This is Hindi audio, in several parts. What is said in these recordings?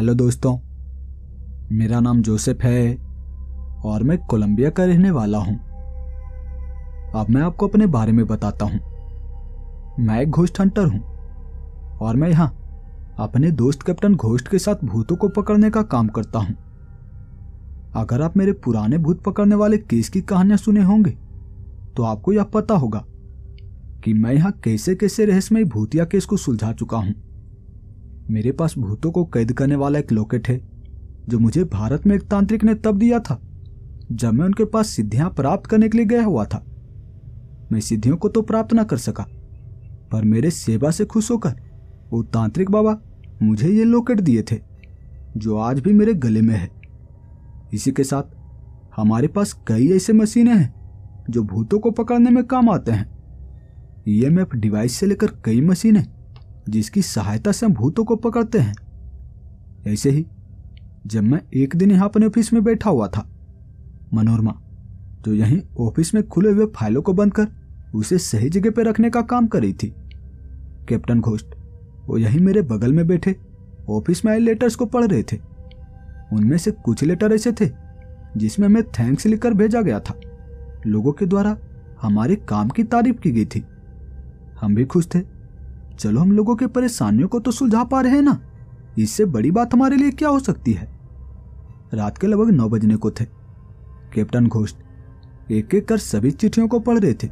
हेलो दोस्तों, मेरा नाम जोसेफ है और मैं कोलंबिया का रहने वाला हूं। अब मैं आपको अपने बारे में बताता हूं। मैं एक घोस्ट हंटर हूं और मैं यहां अपने दोस्त कैप्टन घोस्ट के साथ भूतों को पकड़ने का काम करता हूं। अगर आप मेरे पुराने भूत पकड़ने वाले केस की कहानियां सुने होंगे तो आपको यह पता होगा कि मैं यहां कैसे कैसे रहस्यमय भूतिया केस को सुलझा चुका हूं। मेरे पास भूतों को कैद करने वाला एक लॉकेट है जो मुझे भारत में एक तांत्रिक ने तब दिया था जब मैं उनके पास सिद्धियां प्राप्त करने के लिए गया हुआ था। मैं सिद्धियों को तो प्राप्त ना कर सका, पर मेरे सेवा से खुश होकर वो तांत्रिक बाबा मुझे ये लॉकेट दिए थे जो आज भी मेरे गले में है। इसी के साथ हमारे पास कई ऐसे मशीनें हैं जो भूतों को पकड़ने में काम आते हैं। EMF डिवाइस से लेकर कई मशीनें जिसकी सहायता से हम भूतों को पकड़ते हैं। ऐसे ही जब मैं एक दिन यहाँ अपने ऑफिस में बैठा हुआ था, मनोरमा जो यहीं ऑफिस में खुले हुए फाइलों को बंद कर उसे सही जगह पर रखने का काम कर रही थी। कैप्टन घोस्ट वो यहीं मेरे बगल में बैठे ऑफिस में आए लेटर्स को पढ़ रहे थे। उनमें से कुछ लेटर ऐसे थे जिसमें हमें थैंक्स लिखकर भेजा गया था। लोगों के द्वारा हमारे काम की तारीफ की गई थी। हम भी खुश थे। चलो, हम लोगों के परेशानियों को तो सुलझा पा रहे हैं ना, इससे बड़ी बात हमारे लिए क्या हो सकती है। रात के लगभग 9 बजने को थे। कैप्टन घोस्ट एक एक कर सभी चिट्ठियों को पढ़ रहे थे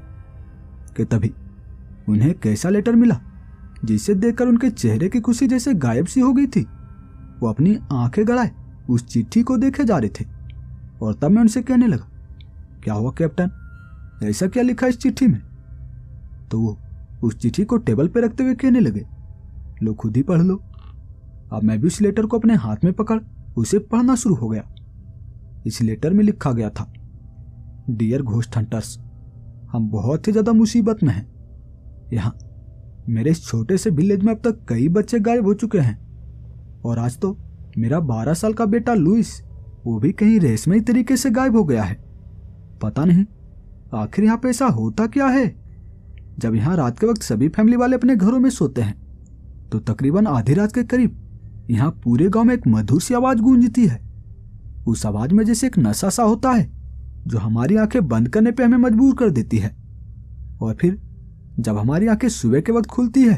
कि तभी उन्हें कैसा लेटर मिला जिसे देखकर उनके चेहरे की खुशी जैसे गायब सी हो गई थी। वो अपनी आंखें गड़ाए उस चिट्ठी को देखे जा रहे थे और तब मैं उनसे कहने लगा, क्या हुआ कैप्टन, ऐसा क्या लिखा इस चिट्ठी में? तो वो उस चिट्ठी को टेबल पर रखते हुए कहने लगे, लो खुद ही पढ़ लो। अब मैं भी उस लेटर को अपने हाथ में पकड़ उसे पढ़ना शुरू हो गया। इस लेटर में लिखा गया था, डियर घोस्ट हंटर्स, हम बहुत ही ज्यादा मुसीबत में हैं। यहाँ मेरे इस छोटे से विलेज में अब तक कई बच्चे गायब हो चुके हैं और आज तो मेरा 12 साल का बेटा लुइस वो भी कहीं रहस्यमय तरीके से गायब हो गया है। पता नहीं आखिर यहाँ पे ऐसा होता क्या है। जब यहाँ रात के वक्त सभी फैमिली वाले अपने घरों में सोते हैं तो तकरीबन आधी रात के करीब यहाँ पूरे गांव में एक मधुर सी आवाज गूंजती है। उस आवाज में जैसे एक नशा सा होता है जो हमारी आंखें बंद करने पे हमें मजबूर कर देती है। और फिर जब हमारी आंखें सुबह के वक्त खुलती है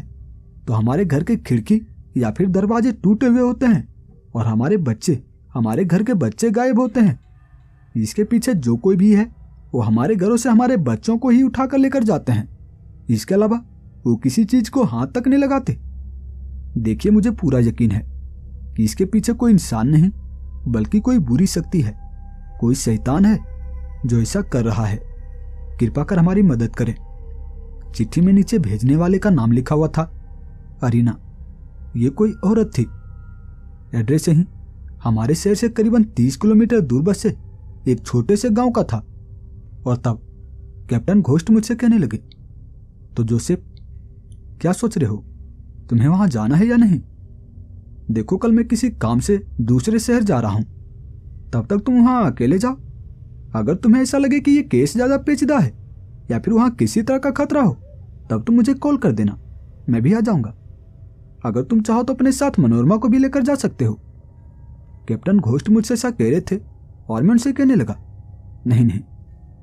तो हमारे घर के खिड़की या फिर दरवाजे टूटे हुए होते हैं और हमारे घर के बच्चे गायब होते हैं। इसके पीछे जो कोई भी है वो हमारे घरों से हमारे बच्चों को ही उठाकर लेकर जाते हैं। इसके अलावा वो किसी चीज को हाथ तक नहीं लगाते। देखिए, मुझे पूरा यकीन है कि इसके पीछे कोई इंसान नहीं बल्कि कोई बुरी शक्ति है, कोई शैतान है जो ऐसा कर रहा है। कृपा कर हमारी मदद करें। चिट्ठी में नीचे भेजने वाले का नाम लिखा हुआ था, अरीना। ये कोई औरत थी। एड्रेस यही हमारे शहर से करीबन 30 किलोमीटर दूर बस से एक छोटे से गांव का था। और तब कैप्टन घोस्ट मुझसे कहने लगे, तो जोसेफ क्या सोच रहे हो, तुम्हें वहां जाना है या नहीं? देखो, कल मैं किसी काम से दूसरे शहर जा रहा हूं, तब तक तुम वहां अकेले जाओ। अगर तुम्हें ऐसा लगे कि ये केस ज्यादा पेचीदा है या फिर वहां किसी तरह का खतरा हो तब तुम मुझे कॉल कर देना, मैं भी आ जाऊंगा। अगर तुम चाहो तो अपने साथ मनोरमा को भी लेकर जा सकते हो। कैप्टन घोस्ट मुझसे ऐसा कह रहे थे और मैं उनसे कहने लगा, नहीं नहीं,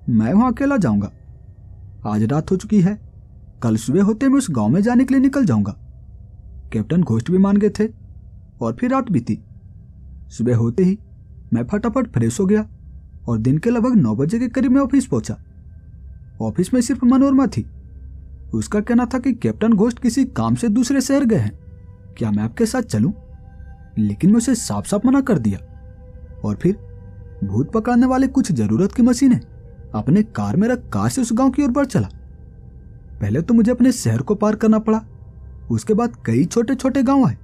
मैं वहां अकेला जाऊंगा। आज रात हो चुकी है, कल सुबह होते मैं उस गांव में जाने के लिए निकल जाऊंगा। कैप्टन घोस्ट भी मान गए थे और फिर रात बीती। सुबह होते ही मैं फटाफट फ्रेश हो गया और दिन के लगभग 9 बजे के करीब मैं ऑफिस पहुंचा। ऑफिस में सिर्फ मनोरमा थी। उसका कहना था कि कैप्टन घोस्ट किसी काम से दूसरे शहर गए हैं, क्या मैं आपके साथ चलूं? लेकिन मैं उसे साफ साफ मना कर दिया और फिर भूत पकड़ने वाले कुछ जरूरत की मशीनें अपने कार में रख कार से उस गांव की ओर बढ़ चला। पहले तो मुझे अपने शहर को पार करना पड़ा, उसके बाद कई छोटे छोटे गांव आए।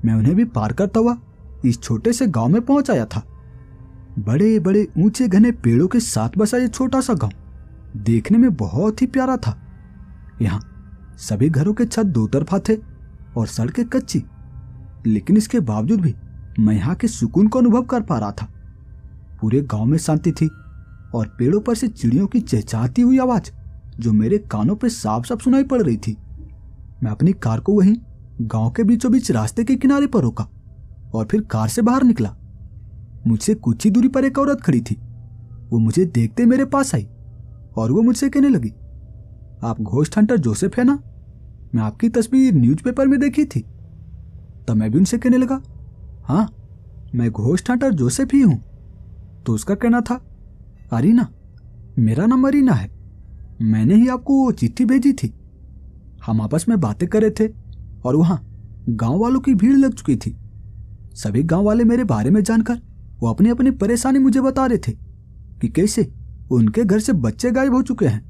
मैं उन्हें भी पार करता हुआ इस छोटे से गांव में पहुंच आया था। बड़े बड़े ऊंचे घने पेड़ों के साथ बसा ये छोटा सा गांव देखने में बहुत ही प्यारा था। यहाँ सभी घरों के छत 2 तरफा थे और सड़कें कच्ची, लेकिन इसके बावजूद भी मैं यहाँ के सुकून को अनुभव कर पा रहा था। पूरे गांव में शांति थी और पेड़ों पर से चिड़ियों की चहचहाती हुई आवाज जो मेरे कानों पे साफ साफ सुनाई पड़ रही थी। मैं अपनी कार को वहीं गांव के बीचों बीच रास्ते के किनारे पर रोका और फिर कार से बाहर निकला। मुझसे कुछ ही दूरी पर एक औरत खड़ी थी। वो मुझे देखते मेरे पास आई और वो मुझसे कहने लगी, आप घोस्ट हंटर जोसेफ है ना? मैं आपकी तस्वीर न्यूज़पेपर में देखी थी। तब मैं भी उनसे कहने लगा, हाँ मैं घोस्ट हंटर जोसेफ ही हूं। तो उसका कहना था, अरीना, मेरा नाम अरीना है, मैंने ही आपको चिट्ठी भेजी थी। हम आपस में बातें कर रहे थे और वहां गांव वालों की भीड़ लग चुकी थी। सभी गांव वाले मेरे बारे में जानकर वो अपनी अपनी परेशानी मुझे बता रहे थे कि कैसे उनके घर से बच्चे गायब हो चुके हैं।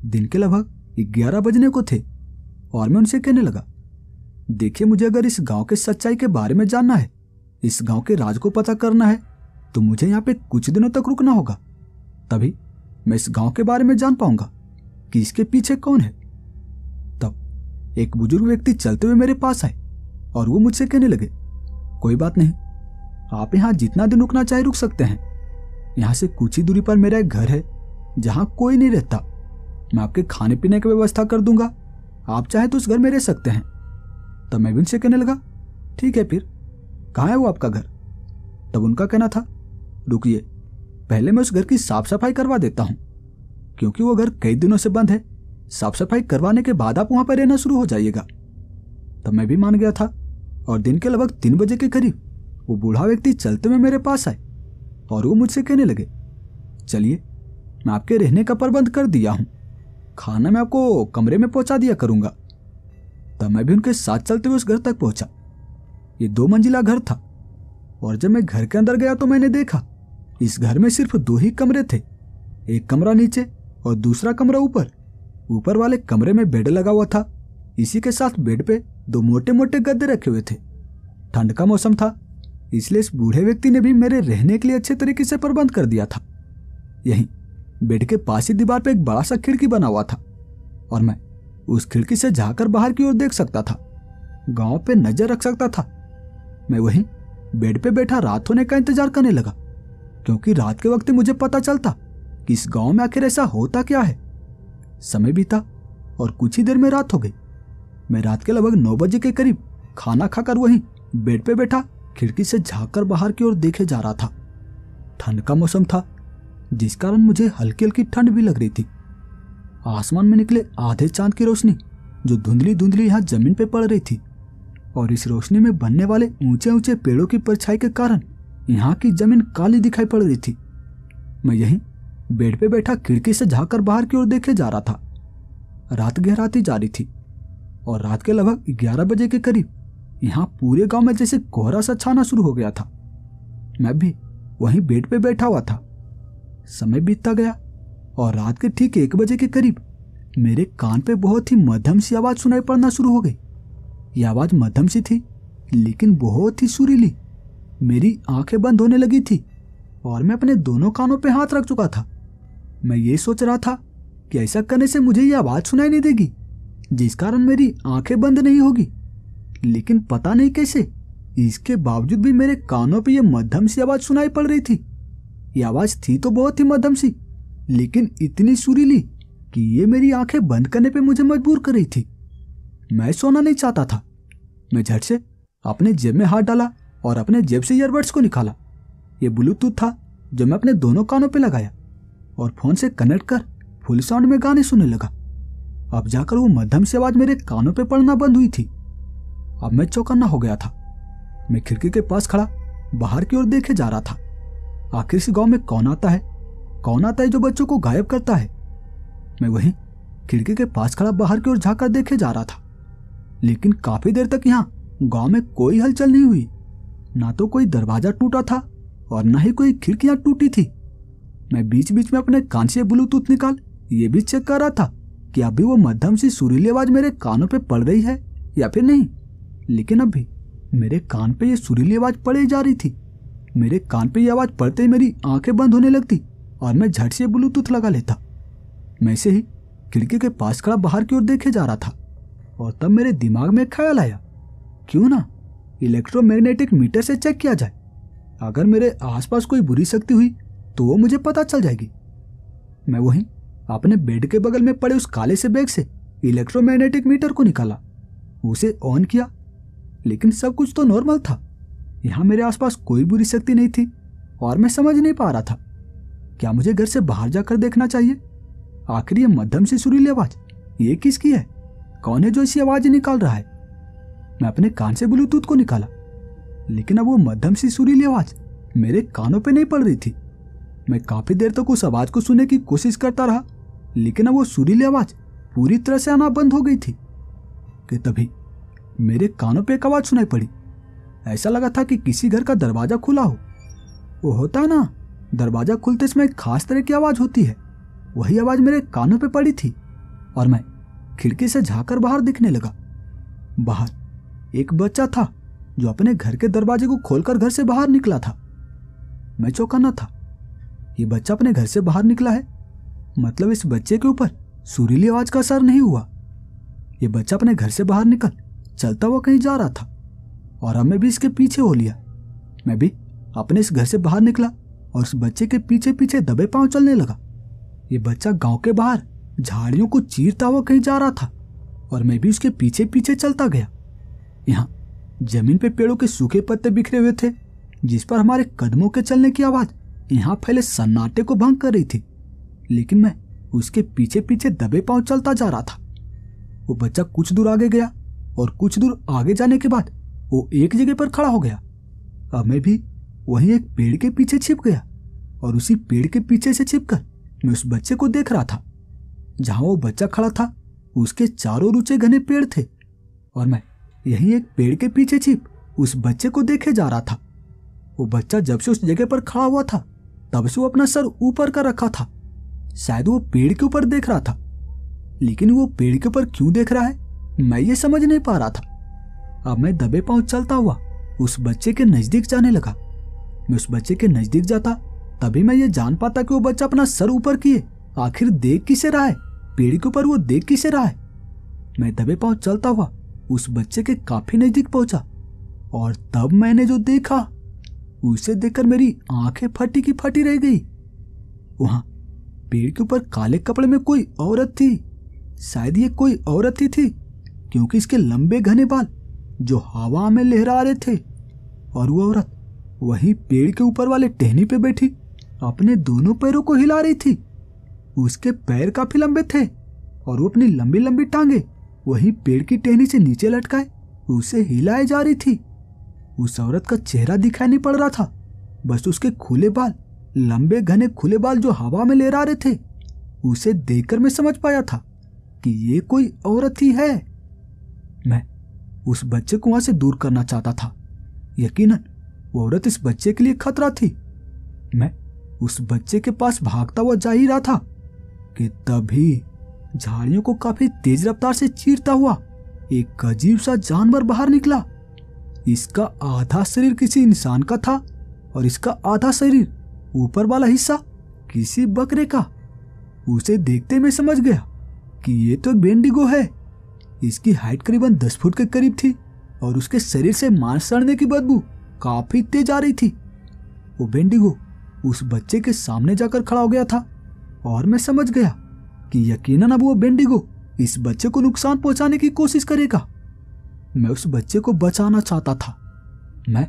दिन के लगभग 11 बजने को थे और मैं उनसे कहने लगा, देखिए, मुझे अगर इस गांव के सच्चाई के बारे में जानना है, इस गांव के राज को पता करना है, तो मुझे यहाँ पे कुछ दिनों तक रुकना होगा। तभी मैं इस गांव के बारे में जान पाऊंगा कि इसके पीछे कौन है। तब एक बुजुर्ग व्यक्ति चलते हुए मेरे पास आए और वो मुझसे कहने लगे, कोई बात नहीं, आप यहाँ जितना दिन रुकना चाहे रुक सकते हैं। यहाँ से कुछ ही दूरी पर मेरा एक घर है जहाँ कोई नहीं रहता। मैं आपके खाने पीने की व्यवस्था कर दूंगा, आप चाहे तो उस घर में रह सकते हैं। तब मैं भी उनसे कहने लगा, ठीक है, फिर कहाँ है वो आपका घर? तब उनका कहना था, रुकिए, पहले मैं उस घर की साफ सफाई करवा देता हूँ, क्योंकि वो घर कई दिनों से बंद है। साफ सफाई करवाने के बाद आप वहां पर रहना शुरू हो जाइएगा। तब मैं भी मान गया था और दिन के लगभग 3 बजे के करीब वो बूढ़ा व्यक्ति चलते हुए मेरे पास आए और वो मुझसे कहने लगे, चलिए, मैं आपके रहने का प्रबंध कर दिया हूं, खाना मैं आपको कमरे में पहुंचा दिया करूंगा। तब मैं भी उनके साथ चलते हुए उस घर तक पहुंचा। ये 2 मंजिला घर था और जब मैं घर के अंदर गया तो मैंने देखा इस घर में सिर्फ 2 ही कमरे थे, एक कमरा नीचे और दूसरा कमरा ऊपर। ऊपर वाले कमरे में बेड लगा हुआ था, इसी के साथ बेड पे 2 मोटे मोटे गद्दे रखे हुए थे। ठंड का मौसम था, इसलिए इस बूढ़े व्यक्ति ने भी मेरे रहने के लिए अच्छे तरीके से प्रबंध कर दिया था। यहीं बेड के पास ही दीवार पे एक बड़ा सा खिड़की बना हुआ था और मैं उस खिड़की से झांककर बाहर की ओर देख सकता था, गांव पे नजर रख सकता था। मैं वहीं बेड पे बैठा रात होने का इंतजार करने लगा, क्योंकि रात के वक्त मुझे पता चलता कि इस गांव में आखिर ऐसा होता क्या है। समय बीता और कुछ ही देर में रात हो गई। मैं रात के लगभग 9 बजे के करीब खाना खाकर वहीं बेड पे बैठा खिड़की से झांककर बाहर की ओर देखे जा रहा था। ठंड का मौसम था, जिस कारण मुझे हल्की हल्की ठंड भी लग रही थी। आसमान में निकले आधे चांद की रोशनी जो धुंधली धुंधली यहाँ जमीन पे पड़ रही थी, और इस रोशनी में बनने वाले ऊंचे ऊंचे पेड़ों की परछाई के कारण यहाँ की जमीन काली दिखाई पड़ रही थी। मैं यहीं बेड पे बैठा खिड़की से झांककर बाहर की ओर देखे जा रहा था। रात गहराती जा रही थी और रात के लगभग 11 बजे के करीब यहाँ पूरे गांव में जैसे कोहरा सा छाना शुरू हो गया था। मैं भी वहीं बेड पे बैठा हुआ था। समय बीतता गया और रात के ठीक 1 बजे के करीब मेरे कान पे बहुत ही मध्यम सी आवाज सुनाई पड़ना शुरू हो गई। यह आवाज मध्यम सी थी, लेकिन बहुत ही सुरीली। मेरी आंखें बंद होने लगी थी और मैं अपने दोनों कानों पे हाथ रख चुका था। मैं ये सोच रहा था कि ऐसा करने से मुझे यह आवाज सुनाई नहीं देगी, जिस कारण मेरी आंखें बंद नहीं होगी। लेकिन पता नहीं कैसे इसके बावजूद भी मेरे कानों पे यह मध्यम सी आवाज सुनाई पड़ रही थी। यह आवाज थी तो बहुत ही मध्यम सी, लेकिन इतनी सुरीली कि ये मेरी आंखें बंद करने पे मुझे मजबूर कर रही थी। मैं सोना नहीं चाहता था। मैं झट से अपने जेब में हाथ डाला और अपने जेब से ईयरबड्स को निकाला। ये ब्लूटूथ था जो मैं अपने दोनों कानों पे लगाया और फोन से कनेक्ट कर फुल साउंड में गाने सुनने लगा। अब जाकर वो मध्यम सी आवाज मेरे कानों पे पड़ना बंद हुई थी। अब मैं चौकन्ना हो गया था। मैं खिड़की के पास खड़ा बाहर की ओर देखे जा रहा था। आखिर इस गांव में कौन आता है जो बच्चों को गायब करता है? मैं वहीं खिड़की के पास खड़ा बाहर की ओर झांककर देखे जा रहा था, लेकिन काफी देर तक यहाँ गांव में कोई हलचल नहीं हुई। ना तो कोई दरवाजा टूटा था और ना ही कोई खिड़कियां टूटी थी। मैं बीच बीच में अपने कान से ब्लूटूथ निकाल ये भी चेक कर रहा था कि अभी वो मध्यम सी सुरीली आवाज मेरे कानों पे पड़ रही है या फिर नहीं। लेकिन अभी मेरे कान पे ये सुरीली आवाज पड़े जा रही थी। मेरे कान पे ये आवाज पड़ते ही मेरी आंखें बंद होने लगती और मैं झट से ब्लूटूथ लगा लेता। मैं से ही खिड़की के पास खड़ा बाहर की ओर देखे जा रहा था और तब मेरे दिमाग में ख्याल आया, क्यों ना इलेक्ट्रोमैग्नेटिक मीटर से चेक किया जाए। अगर मेरे आसपास कोई बुरी शक्ति हुई तो वो मुझे पता चल जाएगी। मैं वहीं अपने बेड के बगल में पड़े उस काले से बैग से इलेक्ट्रोमैग्नेटिक मीटर को निकाला, उसे ऑन किया, लेकिन सब कुछ तो नॉर्मल था। यहाँ मेरे आसपास कोई बुरी शक्ति नहीं थी और मैं समझ नहीं पा रहा था, क्या मुझे घर से बाहर जाकर देखना चाहिए? आखिर ये मध्यम सी सुरीली आवाज ये किसकी है? कौन है जो ऐसी आवाज निकाल रहा है? मैं अपने कान से ब्लूटूथ को निकाला, लेकिन अब वो मध्यम सी सुरीली आवाज मेरे कानों पे नहीं पड़ रही थी। मैं काफी देर तक उस आवाज को सुनने की कोशिश करता रहा, लेकिन अब वो सुरीली आवाज पूरी तरह से आना बंद हो गई थी कि तभी मेरे कानों पे एक आवाज सुनाई पड़ी। ऐसा लगा था कि किसी घर का दरवाजा खुला हो। वो होता है ना, दरवाजा खुलते समय एक खास तरह की आवाज होती है। वही आवाज मेरे कानों पे पड़ी थी और मैं खिड़की से झांककर बाहर दिखने लगा। बाहर एक बच्चा था जो अपने घर के दरवाजे को खोलकर घर से बाहर निकला था। मैं चौंका था। ये बच्चा अपने घर से बाहर निकला है, मतलब इस बच्चे के ऊपर सुरीली आवाज का असर नहीं हुआ। ये बच्चा अपने घर से बाहर निकल चलता हुआ कहीं जा रहा था और अब मैं भी इसके पीछे हो लिया। मैं भी अपने इस घर से बाहर निकला और उस बच्चे के पीछे पीछे दबे पांव चलने लगा। ये बच्चा गांव के बाहर झाड़ियों को चीरता हुआ कहीं जा रहा था और मैं भी उसके पीछे पीछे चलता गया। यहाँ जमीन पे पेड़ों के सूखे पत्ते बिखरे हुए थे, जिस पर हमारे कदमों के चलने की आवाज यहाँ फैले सन्नाटे को भंग कर रही थी, लेकिन मैं उसके पीछे पीछे दबे पांव चलता जा रहा था। वो बच्चा कुछ दूर आगे गया और कुछ दूर आगे जाने के बाद वो एक जगह पर खड़ा हो गया। अब मैं भी वहीं एक पेड़ के पीछे छिप गया और उसी पेड़ के पीछे से छिपकर मैं उस बच्चे को देख रहा था। जहां वो बच्चा खड़ा था उसके चारों ऊंचे घने पेड़ थे और मैं यहीं एक पेड़ के पीछे छिप उस बच्चे को देखे जा रहा था। वो बच्चा जब से उस जगह पर खड़ा हुआ था तब से वो अपना सर ऊपर कर रखा था। शायद वो पेड़ के ऊपर देख रहा था, लेकिन वो पेड़ के ऊपर क्यों देख रहा है मैं ये समझ नहीं पा रहा था। अब मैं दबे पांव चलता हुआ उस बच्चे के नजदीक जाने लगा। मैं उस बच्चे के नजदीक जाता तभी मैं ये जान पाता कि वो बच्चा अपना सर ऊपर किए आखिर देख किसे रहा है, पेड़ के ऊपर वो देख किसे रहा है। मैं दबे पांव चलता हुआ उस बच्चे के काफी नजदीक पहुंचा और तब मैंने जो देखा उसे देखकर मेरी आंखें फटी की फटी रह गई। वहां पेड़ के ऊपर काले कपड़े में कोई औरत थी। शायद ये कोई औरत ही थी, क्योंकि इसके लंबे घने बाल जो हवा में लहरा रहे थे और वो औरत वही पेड़ के ऊपर वाले टहनी पे बैठी अपने दोनों पैरों को हिला रही थी। उसके पैर काफी लंबे थे और वो अपनी लंबी लंबी टांगे वही पेड़ की टहनी से नीचे लटकाए उसे हिलाए जा रही थी। उस औरत का चेहरा दिखाई नहीं पड़ रहा था, बस उसके खुले बाल, लंबे घने खुले बाल जो हवा में लहरा रहे थे। उसे देखकर मैं समझ पाया था कि ये कोई औरत ही है। मैं उस बच्चे को वहां से दूर करना चाहता था। यकीनन वो औरत इस बच्चे के लिए खतरा थी। मैं उस बच्चे के पास भागता हुआ जा ही रहा था कि तभी झाड़ियों को काफी तेज रफ्तार से चीरता हुआ एक अजीब सा जानवर बाहर निकला। इसका आधा शरीर किसी इंसान का था और इसका आधा शरीर, ऊपर वाला हिस्सा, किसी बकरे का। उसे देखते मैं समझ गया कि ये तो एक बेंडिगो है। इसकी हाइट करीबन 10 फुट के करीब थी और उसके शरीर से मांस सड़ने की बदबू काफी तेज आ रही थी। वो बेंडिगो उस बच्चे के सामने जाकर खड़ा हो गया था और मैं समझ गया कि यकीनन अब वो बेंडिगो इस बच्चे को नुकसान पहुंचाने की कोशिश करेगा। मैं उस बच्चे को बचाना चाहता था। मैं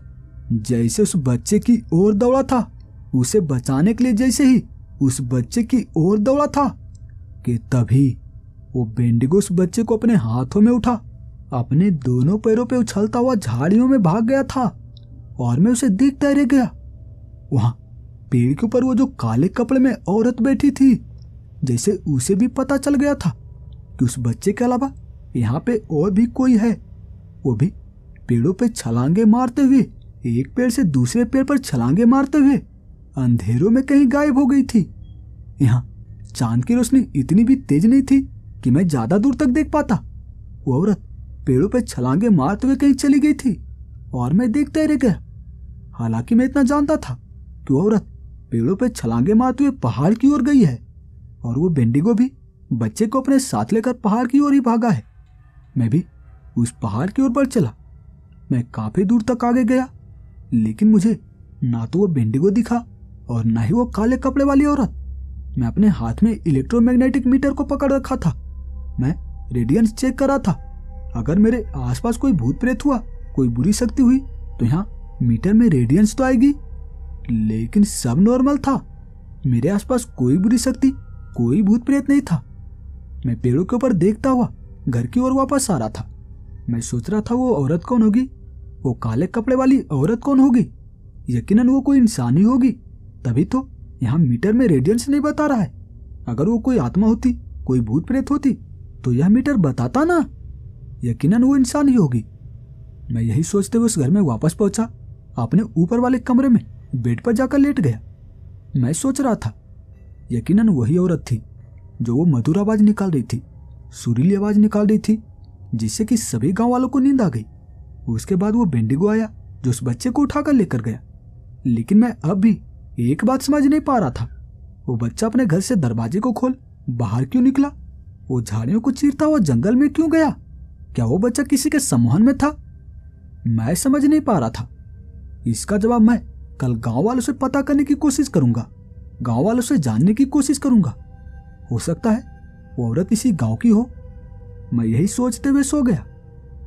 जैसे उस बच्चे की ओर दौड़ा था, उसे बचाने के लिए जैसे ही उस बच्चे की ओर दौड़ा था कि तभी वो बेंडिगो उस बच्चे को अपने हाथों में उठा अपने दोनों पैरों पे उछलता हुआ झाड़ियों में भाग गया था और मैं उसे देखता रह गया। वहां पेड़ के ऊपर वो जो काले कपड़े में औरत बैठी थी, जैसे उसे भी पता चल गया था कि उस बच्चे के अलावा यहाँ पे और भी कोई है। वो भी पेड़ों पे छलांगे मारते हुए, एक पेड़ से दूसरे पेड़ पर छलांगे मारते हुए अंधेरों में कहीं गायब हो गई थी। यहाँ चांद की रोशनी इतनी भी तेज नहीं थी कि मैं ज्यादा दूर तक देख पाता। वो औरत पेड़ों पे छलांगे मारते हुए कहीं चली गई थी और मैं देखता ही रह गया। हालांकि मैं इतना जानता था कि वो औरत पेड़ों पे छलांगे मारते हुए पहाड़ की ओर गई है और वो बेंडिगो भी बच्चे को अपने साथ लेकर पहाड़ की ओर ही भागा है। मैं भी उस पहाड़ की ओर बढ़ चला। मैं काफी दूर तक आगे गया, लेकिन मुझे ना तो वो बेंडिगो दिखा और ना ही वो काले कपड़े वाली औरत। मैं अपने हाथ में इलेक्ट्रोमैग्नेटिक मीटर को पकड़ रखा था। मैं रेडियंस चेक कर रहा था। अगर मेरे आसपास कोई भूत प्रेत हुआ, कोई बुरी शक्ति हुई, तो यहाँ मीटर में रेडियंस तो आएगी, लेकिन सब नॉर्मल था। मेरे आसपास कोई बुरी शक्ति, कोई भूत प्रेत नहीं था। मैं पेड़ों के ऊपर देखता हुआ घर की ओर वापस आ रहा था। मैं सोच रहा था वो औरत कौन होगी, वो काले कपड़े वाली औरत कौन होगी। यकीनन वो कोई इंसान ही होगी, तभी तो यहाँ मीटर में रेडियंस नहीं बता रहा है। अगर वो कोई आत्मा होती, कोई भूत प्रेत होती, तो यह मीटर बताता ना। यकीनन वो इंसान ही होगी। मैं यही सोचते हुए उस घर में वापस पहुंचा। अपने ऊपर वाले कमरे में बेड पर जाकर लेट गया। मैं सोच रहा था यकीनन वही औरत थी जो वो मधुर आवाज निकाल रही थी, सुरीली आवाज निकाल रही थी, जिससे कि सभी गांव वालों को नींद आ गई। उसके बाद वो बेंडिगो आया जो उस बच्चे को उठाकर लेकर गया। लेकिन मैं अब भी एक बात समझ नहीं पा रहा था, वो बच्चा अपने घर से दरवाजे को खोल बाहर क्यों निकला? वो झाड़ियों को चीरता हुआ जंगल में क्यों गया? क्या वो बच्चा किसी के सम्मोहन में था? मैं समझ नहीं पा रहा था। इसका जवाब मैं कल गांव वालों से पता करने की कोशिश करूंगा, गांव वालों से जानने की कोशिश करूंगा। हो सकता है वो औरत इसी गांव की हो। मैं यही सोचते हुए सो गया।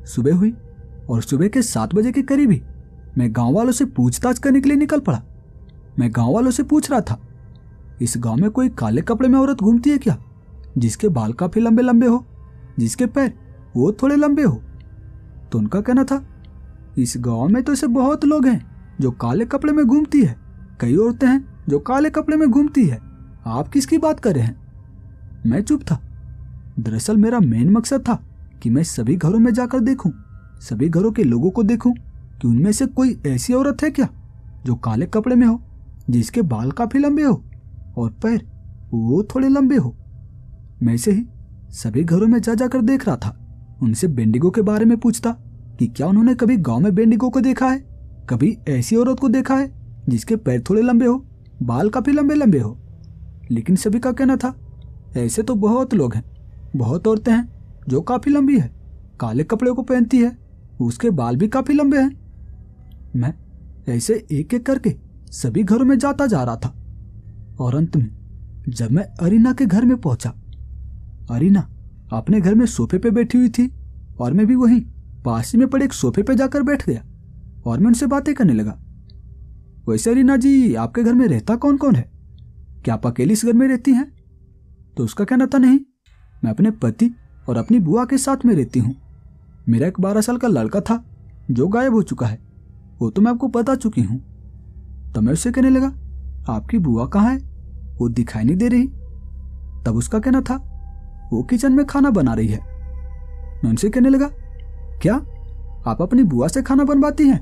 सुबह हुई और सुबह के 7 बजे के करीब ही मैं गांव वालों से पूछताछ करने के लिए निकल पड़ा। मैं गांव वालों से पूछ रहा था, इस गांव में कोई काले कपड़े में औरत घूमती है क्या, जिसके बाल काफी लंबे लंबे हो, जिसके पैर वो थोड़े लंबे हो? तो उनका कहना था, इस गांव में तो ऐसे बहुत लोग हैं जो काले कपड़े में घूमती है, कई औरतें हैं जो काले कपड़े में घूमती है, आप किसकी बात कर रहे हैं? मैं चुप था। दरअसल मेरा मेन मकसद था कि मैं सभी घरों में जाकर देखूं, सभी घरों के लोगों को देखूं कि उनमें से कोई ऐसी औरत है क्या जो काले कपड़े में हो, जिसके बाल काफी लंबे हो और पैर वो थोड़े लंबे हो। मैं से ही सभी घरों में जा जाकर देख रहा था। उनसे बेंडिगो के बारे में पूछता कि क्या उन्होंने कभी गांव में बेंडिगो को देखा है, कभी ऐसी औरत को देखा है जिसके पैर थोड़े लंबे हो, बाल काफी लंबे लंबे हो। लेकिन सभी का कहना था, ऐसे तो बहुत लोग हैं, बहुत औरतें हैं जो काफी लंबी है, काले कपड़े को पहनती है, उसके बाल भी काफी लंबे हैं। मैं ऐसे एक एक करके सभी घरों में जाता जा रहा था और अंत में जब मैं अरीना के घर में पहुंचा, अरीना अपने घर में सोफे पे बैठी हुई थी और मैं भी वहीं पास ही में पड़े एक सोफे पे जाकर बैठ गया और मैं उनसे बातें करने लगा। वैसे अरीना जी, आपके घर में रहता कौन कौन है? क्या आप अकेली इस घर में रहती हैं? तो उसका कहना था, नहीं, मैं अपने पति और अपनी बुआ के साथ में रहती हूँ। मेरा एक 12 साल का लड़का था जो गायब हो चुका है, वो तो मैं आपको बता चुकी हूँ। तो मैं उससे कहने लगा, आपकी बुआ कहाँ है, वो दिखाई नहीं दे रही। तब उसका कहना था, वो किचन में खाना बना रही है। मैं उनसे कहने लगा, क्या आप अपनी बुआ से खाना बनवाती हैं?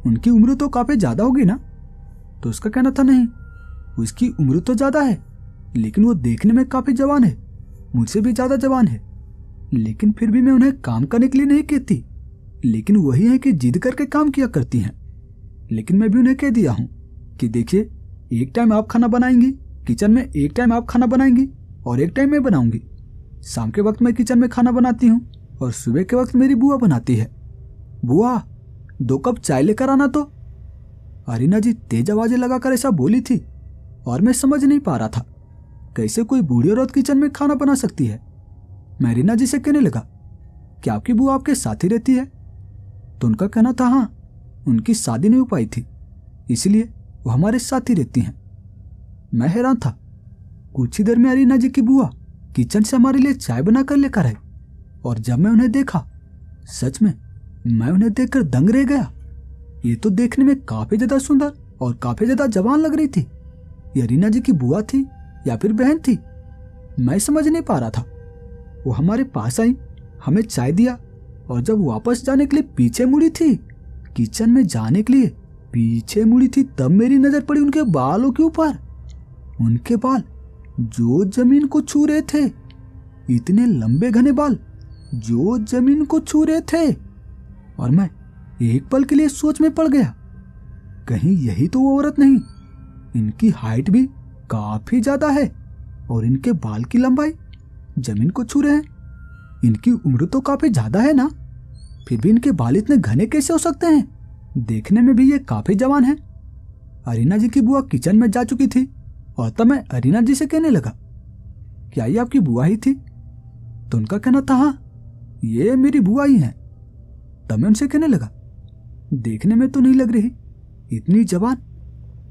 उनकी उम्र तो काफी ज्यादा होगी ना? तो उसका कहना था, नहीं, उसकी उम्र तो ज्यादा है, लेकिन वो देखने में काफी जवान है, मुझसे भी ज्यादा जवान है। लेकिन फिर भी मैं उन्हें काम करने के लिए नहीं कहती, लेकिन वही है कि जिद करके काम किया करती हैं। लेकिन मैं भी उन्हें कह दिया हूं कि देखिए, एक टाइम आप खाना बनाएंगी किचन में, एक टाइम आप खाना बनाएंगी और एक टाइम मैं बनाऊंगी। शाम के वक्त मैं किचन में खाना बनाती हूँ और सुबह के वक्त मेरी बुआ बनाती है। बुआ, 2 कप चाय लेकर आना। तो अरीना जी तेज आवाजें लगाकर ऐसा बोली थी और मैं समझ नहीं पा रहा था कैसे कोई बूढ़ी औरत किचन में खाना बना सकती है। मैं अरीना जी से कहने लगा, क्या आपकी बुआ आपके साथ ही रहती है? तो उनका कहना था, हाँ, उनकी शादी नहीं हो पाई थी, इसलिए वो हमारे साथ ही रहती हैं। मैं हैरान था। कुछ ही देर में अरीना जी की बुआ किचन से हमारे लिए चाय बनाकर लेकर आई और जब मैं उन्हें देखा, सच में मैं उन्हें देखकर दंग रह गया। ये तो देखने में काफी ज्यादा सुंदर और काफी ज्यादा जवान लग रही थी। ये अरीना जी की बुआ थी या फिर बहन थी, मैं समझ नहीं पा रहा था। वो हमारे पास आई, हमें चाय दिया और जब वापस जाने के लिए पीछे मुड़ी थी, किचन में जाने के लिए पीछे मुड़ी थी, तब मेरी नजर पड़ी उनके बालों के ऊपर। उनके बाल जो जमीन को छू रहे थे, इतने लंबे घने बाल जो जमीन को छू रहे थे। और मैं एक पल के लिए सोच में पड़ गया, कहीं यही तो वो औरत नहीं? इनकी हाइट भी काफी ज्यादा है और इनके बाल की लंबाई जमीन को छू रहे हैं। इनकी उम्र तो काफी ज्यादा है ना, फिर भी इनके बाल इतने घने कैसे हो सकते हैं? देखने में भी ये काफी जवान है। अरीना जी की बुआ किचन में जा चुकी थी और तब मैं अरीना जी से कहने लगा, क्या ये आपकी बुआ ही थी? तो उनका कहना था, हाँ, ये मेरी बुआ ही है। तब मैं उनसे कहने लगा, देखने में तो नहीं लग रही, इतनी जवान।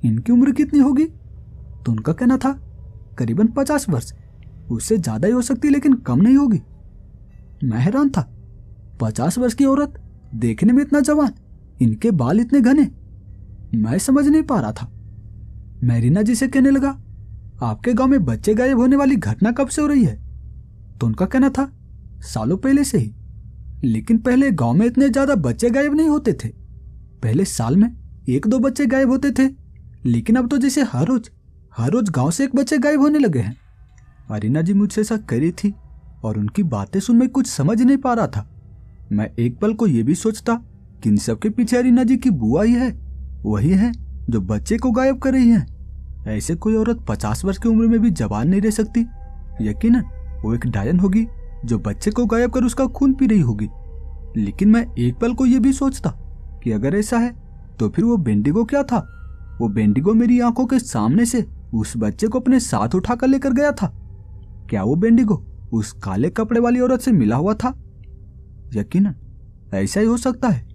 इनकी उम्र कितनी होगी? तो उनका कहना था करीबन 50 वर्ष, उससे ज्यादा ही हो सकती लेकिन कम नहीं होगी। मैं हैरान था, 50 वर्ष की औरत देखने में इतना जवान, इनके बाल इतने घने। मैं समझ नहीं पा रहा था। मैं रीना जी से कहने लगा, आपके गांव में बच्चे गायब होने वाली घटना कब से हो रही है? तो उनका कहना था सालों पहले से ही, लेकिन पहले गांव में इतने ज्यादा बच्चे गायब नहीं होते थे। पहले साल में 1-2 बच्चे गायब होते थे, लेकिन अब तो जैसे हर रोज गांव से एक बच्चे गायब होने लगे हैं। अरीना जी मुझसे ऐसा करी थी और उनकी बातें सुन मैं कुछ समझ नहीं पा रहा था। मैं एक पल को यह भी सोचता कि इन सबके पीछे अरीना जी की बुआ ही है, वही है जो बच्चे को गायब कर रही है। ऐसे कोई औरत 50 वर्ष की उम्र में भी जवान नहीं रह सकती। यकीनन वो एक डायन होगी जो बच्चे को गायब कर उसका खून पी रही होगी। लेकिन मैं एक पल को यह भी सोचता कि अगर ऐसा है तो फिर वो बेंडिगो क्या था? वो बेंडिगो मेरी आंखों के सामने से उस बच्चे को अपने साथ उठाकर लेकर गया था। क्या वो बेंडिगो उस काले कपड़े वाली औरत से मिला हुआ था? यकीनन ऐसा ही हो सकता है,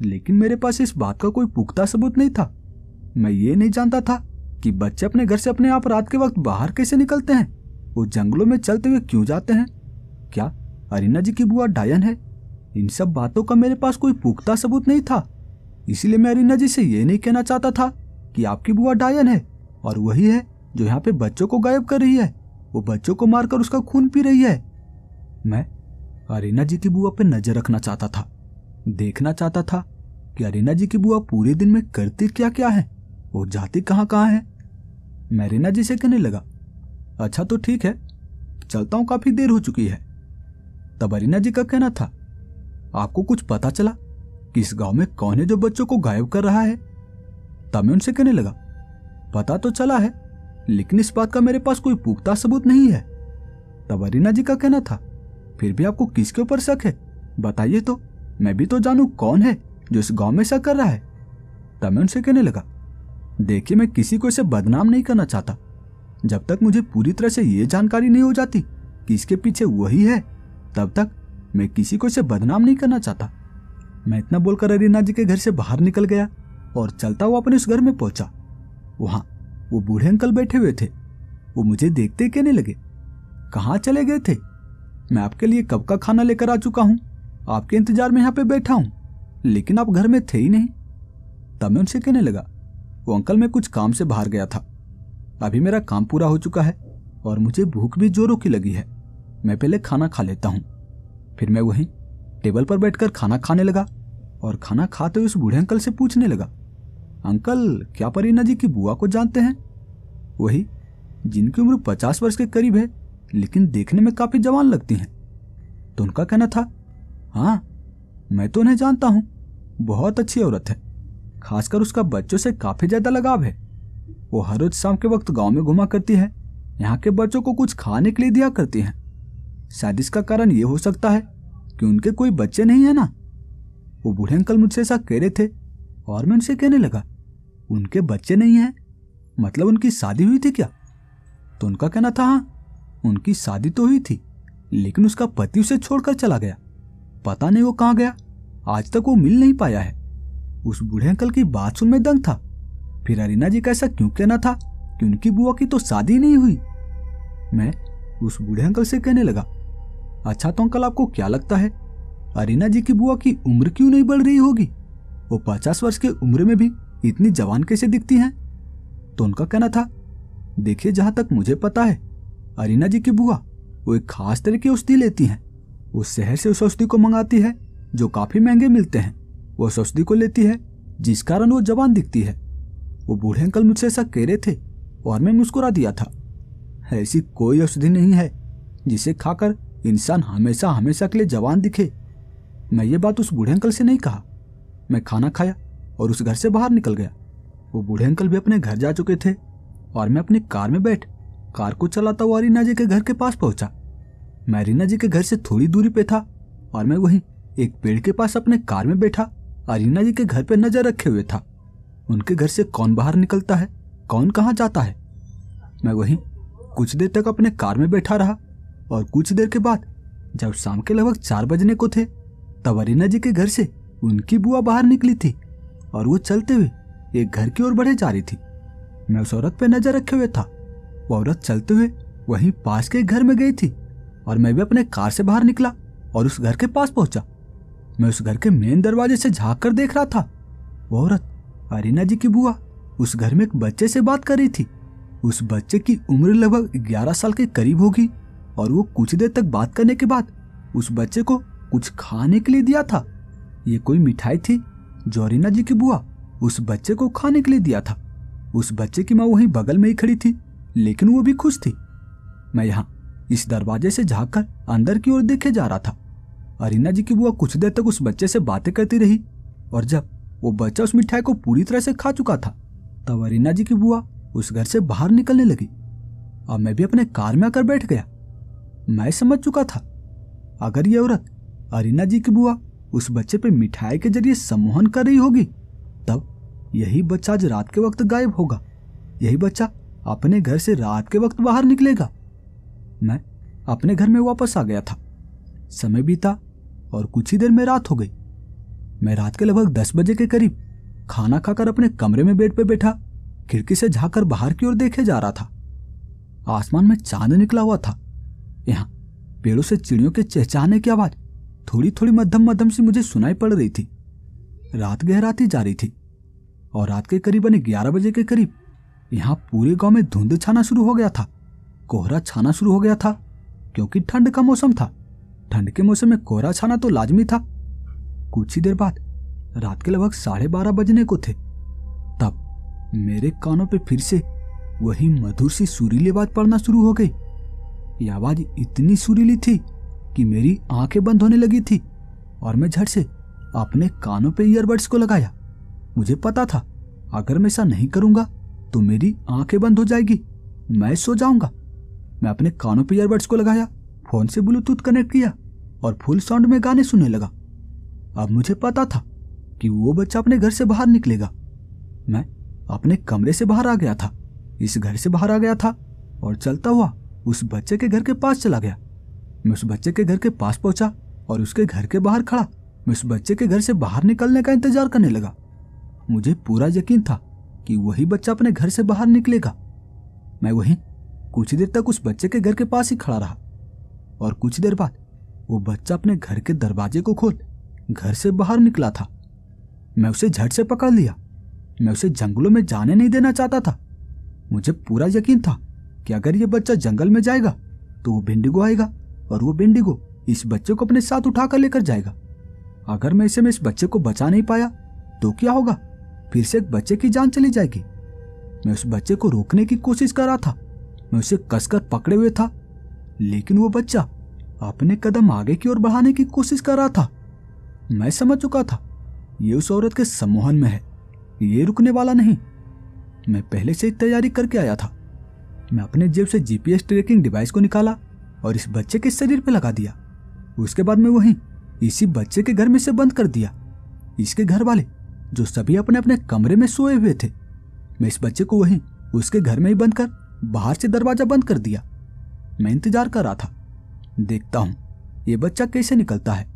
लेकिन मेरे पास इस बात का कोई पुख्ता सबूत नहीं था। मैं ये नहीं जानता था कि बच्चे अपने घर से अपने आप रात के वक्त बाहर कैसे निकलते हैं, वो जंगलों में चलते हुए क्यों जाते हैं। क्या अरीना जी की बुआ डायन है? इन सब बातों का मेरे पास कोई पुख्ता सबूत नहीं था। इसलिए मैं अरीना जी से ये नहीं कहना चाहता था कि आपकी बुआ डायन है और वही है जो यहाँ पे बच्चों को गायब कर रही है, वो बच्चों को मारकर उसका खून पी रही है। मैं अरीना जी की बुआ पे नजर रखना चाहता था, देखना चाहता था कि अरीना जी की बुआ पूरे दिन में करती क्या क्या है, वो जाती कहाँ कहाँ है। मैं अरीना जी से कहने लगा, अच्छा तो ठीक है, चलता हूँ, काफी देर हो चुकी है। तब अरीना जी का कहना था, आपको कुछ पता चला कि इस गांव में कौन है जो बच्चों को गायब कर रहा है? तब मैं उनसे कहने लगा, पता तो चला है, लेकिन इस बात का मेरे पास कोई पुख्ता सबूत नहीं है। तब अरीना जी का कहना था, फिर भी आपको किसके ऊपर शक है, बताइए तो, मैं भी तो जानूं कौन है जो इस गांव में शक कर रहा है। तब मैं उनसे कहने लगा, देखिए मैं किसी को इसे बदनाम नहीं करना चाहता। जब तक मुझे पूरी तरह से ये जानकारी नहीं हो जाती कि इसके पीछे वही है, तब तक मैं किसी को इसे बदनाम नहीं करना चाहता। मैं इतना बोलकर अरीना जी के घर से बाहर निकल गया और चलता हुआ अपने उस घर में पहुंचा। वहां वो बूढ़े अंकल बैठे हुए थे। वो मुझे देखते कहने लगे, कहाँ चले गए थे? मैं आपके लिए कब का खाना लेकर आ चुका हूं, आपके इंतजार में यहाँ पे बैठा हूं, लेकिन आप घर में थे ही नहीं। तब मैं उनसे कहने लगा, वो अंकल मैं कुछ काम से बाहर गया था, अभी मेरा काम पूरा हो चुका है और मुझे भूख भी जोरों की लगी है, मैं पहले खाना खा लेता हूँ। फिर मैं वहीं टेबल पर बैठकर खाना खाने लगा और खाना खाते हुए उस बूढ़े अंकल से पूछने लगा, अंकल क्या आप अरीना जी की बुआ को जानते हैं? वही जिनकी उम्र 50 वर्ष के करीब है, लेकिन देखने में काफी जवान लगती हैं। तो उनका कहना था, हाँ मैं तो उन्हें जानता हूँ, बहुत अच्छी औरत है, खासकर उसका बच्चों से काफी ज्यादा लगाव है। वो हर रोज शाम के वक्त गांव में घुमा करती है, यहाँ के बच्चों को कुछ खाने के लिए दिया करती हैं। शायद इसका कारण ये हो सकता है कि उनके कोई बच्चे नहीं है ना। वो बूढ़े अंकल मुझसे ऐसा कह रहे थे और मैं उनसे कहने लगा, उनके बच्चे नहीं हैं? मतलब उनकी शादी हुई थी क्या? तो उनका कहना था, हाँ उनकी शादी तो हुई थी, लेकिन उसका पति उसे छोड़कर चला गया, पता नहीं वो कहाँ गया, आज तक वो मिल नहीं पाया है। उस बूढ़े अंकल की बात सुन मैं दंग था। फिर अरीना जी का ऐसा क्यों कहना था कि उनकी बुआ की तो शादी नहीं हुई? मैं उस बूढ़े अंकल से कहने लगा, अच्छा तो अंकल आपको क्या लगता है अरीना जी की बुआ की उम्र क्यों नहीं बढ़ रही होगी? वो 50 वर्ष की उम्र में भी इतनी जवान कैसे दिखती हैं? तो उनका कहना था, देखिए जहां तक मुझे पता है अरीना जी की बुआ वो एक खास तरह की औषधि लेती हैं। उस शहर से उस औषधि को मंगाती है जो काफी महंगे मिलते हैं। वो उस औषधि को लेती है जिस कारण वो जवान दिखती है। वो बूढ़े अंकल मुझसे ऐसा कह रहे थे और मैं मुस्कुरा दिया था। ऐसी कोई औषधि नहीं है जिसे खाकर इंसान हमेशा हमेशा के लिए जवान दिखे। मैं ये बात उस बूढ़े अंकल से नहीं कहा। मैं खाना खाया और उस घर से बाहर निकल गया। वो बूढ़े अंकल भी अपने घर जा चुके थे और मैं अपनी कार में बैठ कार को चलाता हुआ अरीना जी के घर के पास पहुंचा। मैं अरीना जी के घर से थोड़ी दूरी पे था और मैं वहीं एक पेड़ के पास अपने कार में बैठा अरीना जी के घर पे नजर रखे हुए था। उनके घर से कौन बाहर निकलता है, कौन कहाँ जाता है। मैं वहीं कुछ देर तक अपने कार में बैठा रहा और कुछ देर के बाद जब शाम के लगभग 4 बजने को थे तब अरीना जी के घर से उनकी बुआ बाहर निकली थी और वो चलते हुए एक घर की ओर बढ़े जा रही थी। मैं उस औरत पे नजर रखे हुए था। वो औरत चलते हुए वहीं पास के घर में गई थी और मैं भी अपने कार से बाहर निकला और उस घर के पास पहुंचा। मैं उस घर के मेन दरवाजे से झांक कर देख रहा था। वो औरत अरीना जी की बुआ उस घर में एक बच्चे से बात कर रही थी। उस बच्चे की उम्र लगभग 11 साल के करीब होगी और वो कुछ देर तक बात करने के बाद उस बच्चे को कुछ खाने के लिए दिया था। ये कोई मिठाई थी जो अरीना जी की बुआ उस बच्चे को खाने के लिए दिया था। उस बच्चे की माँ वहीं बगल में ही खड़ी थी, लेकिन वो भी खुश थी। मैं यहाँ इस दरवाजे से झांककर अंदर की ओर देखे जा रहा था। अरीना जी की बुआ कुछ देर तक उस बच्चे से बातें करती रही और जब वो बच्चा उस मिठाई को पूरी तरह से खा चुका था तब अरीना जी की बुआ उस घर से बाहर निकलने लगी। अब मैं भी अपने कार में आकर बैठ गया। मैं समझ चुका था अगर ये औरत अरीना जी की बुआ उस बच्चे पे मिठाई के जरिए सम्मोहन कर रही होगी तब यही बच्चा आज रात के वक्त गायब होगा। यही बच्चा अपने घर से रात के वक्त बाहर निकलेगा। मैं अपने घर में वापस आ गया था। समय बीता और कुछ ही देर में रात हो गई। मैं रात के लगभग 10 बजे के करीब खाना खाकर अपने कमरे में बेड पे बैठा खिड़की से झांककर बाहर की ओर देखे जा रहा था। आसमान में चांद निकला हुआ था। यहाँ पेड़ों से चिड़ियों के चहचहाने की आवाज थोड़ी थोड़ी मध्यम मध्यम सी मुझे सुनाई पड़ रही थी। रात गहराती जा रही थी और रात के करीबन 11 बजे के करीब यहाँ पूरे गांव में धुंध छाना शुरू हो गया था। कोहरा छाना शुरू हो गया था क्योंकि ठंड का मौसम था। ठंड के मौसम में कोहरा छाना तो लाजमी था। कुछ ही देर बाद रात के लगभग 12:30 बजने को थे तब मेरे कानों पे फिर से वही मधुर सी सुरीली आवाज पड़ना शुरू हो गई। यह आवाज इतनी सुरीली थी कि मेरी आंखें बंद होने लगी थी और मैं झट से अपने कानों पे ईयरबड्स को लगाया। मुझे पता था अगर मैं ऐसा नहीं करूंगा तो मेरी आंखें बंद हो जाएगी, मैं सो जाऊंगा। मैं अपने कानों पे ईयरबड्स को लगाया, फोन से ब्लूटूथ कनेक्ट किया और फुल साउंड में गाने सुनने लगा। अब मुझे पता था कि वो बच्चा अपने घर से बाहर निकलेगा। मैं अपने कमरे से बाहर आ गया था, इस घर से बाहर आ गया था और चलता हुआ उस बच्चे के घर के पास चला गया। मैं उस बच्चे के घर के पास पहुंचा और उसके घर के बाहर खड़ा मैं उस बच्चे के घर से बाहर निकलने का इंतजार करने लगा। मुझे पूरा यकीन था कि वही बच्चा अपने घर से बाहर निकलेगा। मैं वहीं कुछ देर तक उस बच्चे के घर के पास ही खड़ा रहा और कुछ देर बाद वो बच्चा अपने घर के दरवाजे को खोल घर से बाहर निकला था। मैं उसे झट से पकड़ लिया। मैं उसे जंगलों में जाने नहीं देना चाहता था। मुझे पूरा यकीन था कि अगर ये बच्चा जंगल में जाएगा तो वो बेंडिगो आएगा और वो बेंडिगो इस बच्चे को अपने साथ उठाकर लेकर जाएगा। अगर मैं इस बच्चे को बचा नहीं पाया तो क्या होगा? फिर से एक बच्चे की जान चली जाएगी। मैं उस बच्चे को रोकने की कोशिश कर रहा था। मैं उसे कसकर पकड़े हुए था, लेकिन वो बच्चा अपने कदम आगे की ओर बढ़ाने की कोशिश कर रहा था। मैं समझ चुका था ये उस औरत के सम्मोहन में है, ये रुकने वाला नहीं। मैं पहले से ही तैयारी करके आया था। मैं अपने जेब से जीपीएस ट्रैकिंग डिवाइस को निकाला और इस बच्चे के शरीर पे लगा दिया। उसके बाद मैं वहीं इसी बच्चे के घर में से बंद कर दिया। इसके घर वाले जो सभी अपने अपने कमरे में सोए हुए थे, मैं इस बच्चे को वहीं उसके घर में ही बंद कर बाहर से दरवाजा बंद कर दिया। मैं इंतजार कर रहा था, देखता हूं ये बच्चा कैसे निकलता है।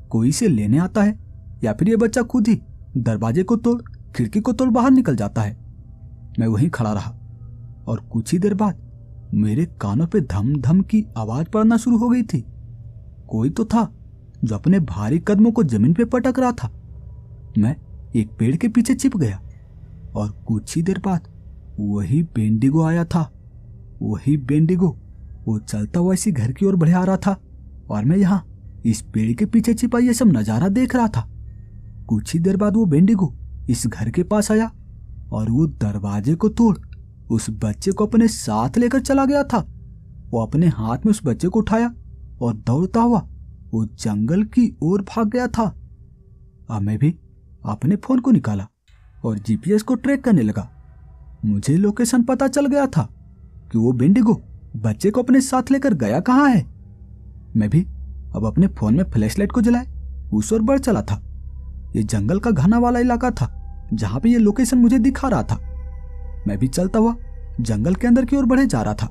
कोई इसे लेने आता है या फिर ये बच्चा खुद ही दरवाजे को तोड़ खिड़की को तोड़ बाहर निकल जाता है। मैं वहीं खड़ा रहा और कुछ ही देर बाद मेरे कानों पे धम धम की आवाज पड़ना शुरू हो गई थी। कोई तो था जो अपने भारी कदमों को जमीन पे पटक रहा था। मैं एक पेड़ के पीछे छिप गया और कुछ ही देर बाद वही बेंडिगो आया था। वही बेंडिगो वो चलता हुआ इसी घर की ओर बढ़े आ रहा था और मैं यहाँ इस पेड़ के पीछे छिपा ये सब नजारा देख रहा था। कुछ ही देर बाद वो बेंडिगो इस घर के पास आया और वो दरवाजे को तोड़ उस बच्चे को अपने साथ लेकर चला गया था। वो अपने हाथ में उस बच्चे को उठाया और दौड़ता हुआ वो जंगल की ओर भाग गया था। अब मैं भी अपने फोन को निकाला और जीपीएस को ट्रैक करने लगा। मुझे लोकेशन पता चल गया था कि वो बेंडिगो बच्चे को अपने साथ लेकर गया कहाँ है। मैं भी अब अपने फोन में फ्लैशलाइट को जलाए उस ओर बढ़ चला था। ये जंगल का घना वाला इलाका था जहां पे ये लोकेशन मुझे दिखा रहा था। मैं भी चलता हुआ जंगल के अंदर की ओर बढ़े जा रहा था।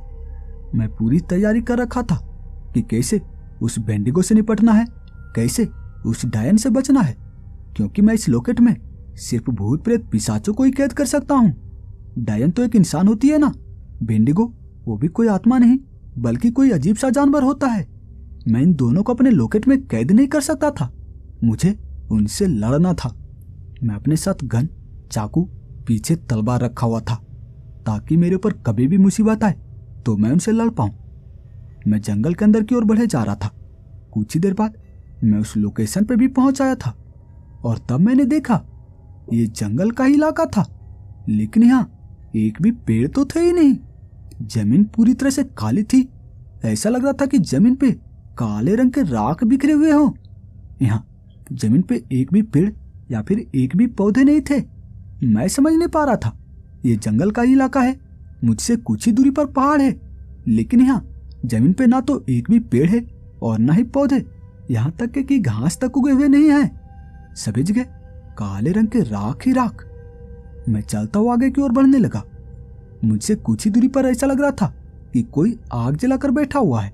मैं पूरी तैयारी कर रखा था कि कैसे उस बेंडिगो से निपटना है, कैसे उस डायन से बचना है, क्योंकि मैं इस लोकेट में सिर्फ भूत प्रेत पिशाचों को ही कैद कर सकता हूँ। डायन तो एक इंसान होती है ना, बेंडिगो वो भी कोई आत्मा नहीं बल्कि कोई अजीब सा जानवर होता है। मैं इन दोनों को अपने लॉकेट में कैद नहीं कर सकता था, मुझे उनसे लड़ना था। मैं अपने साथ गन, चाकू, पीछे तलवार रखा हुआ था ताकि मेरे ऊपर कभी भी मुसीबत आए तो मैं उनसे लड़ पाऊं। मैं जंगल के अंदर की ओर बढ़े जा रहा था। कुछ ही देर बाद मैं उस लोकेशन पे भी पहुंच आया था और तब मैंने देखा ये जंगल का ही इलाका था, लेकिन यहाँ एक भी पेड़ तो थे ही नहीं। जमीन पूरी तरह से काली थी। ऐसा लग रहा था कि जमीन पे काले रंग के राख बिखरे हुए हों। यहाँ जमीन पे एक भी पेड़ या फिर एक भी पौधे नहीं थे। मैं समझ नहीं पा रहा था ये जंगल का ही इलाका है, मुझसे कुछ ही दूरी पर पहाड़ है, लेकिन यहाँ जमीन पे ना तो एक भी पेड़ है और ना ही पौधे, यहाँ तक कि घास तक उगे हुए नहीं है। सभी जगह काले रंग के राख ही राख। मैं चलता हुआ आगे की ओर बढ़ने लगा। मुझसे कुछ ही दूरी पर ऐसा लग रहा था कि कोई आग जलाकर बैठा हुआ है।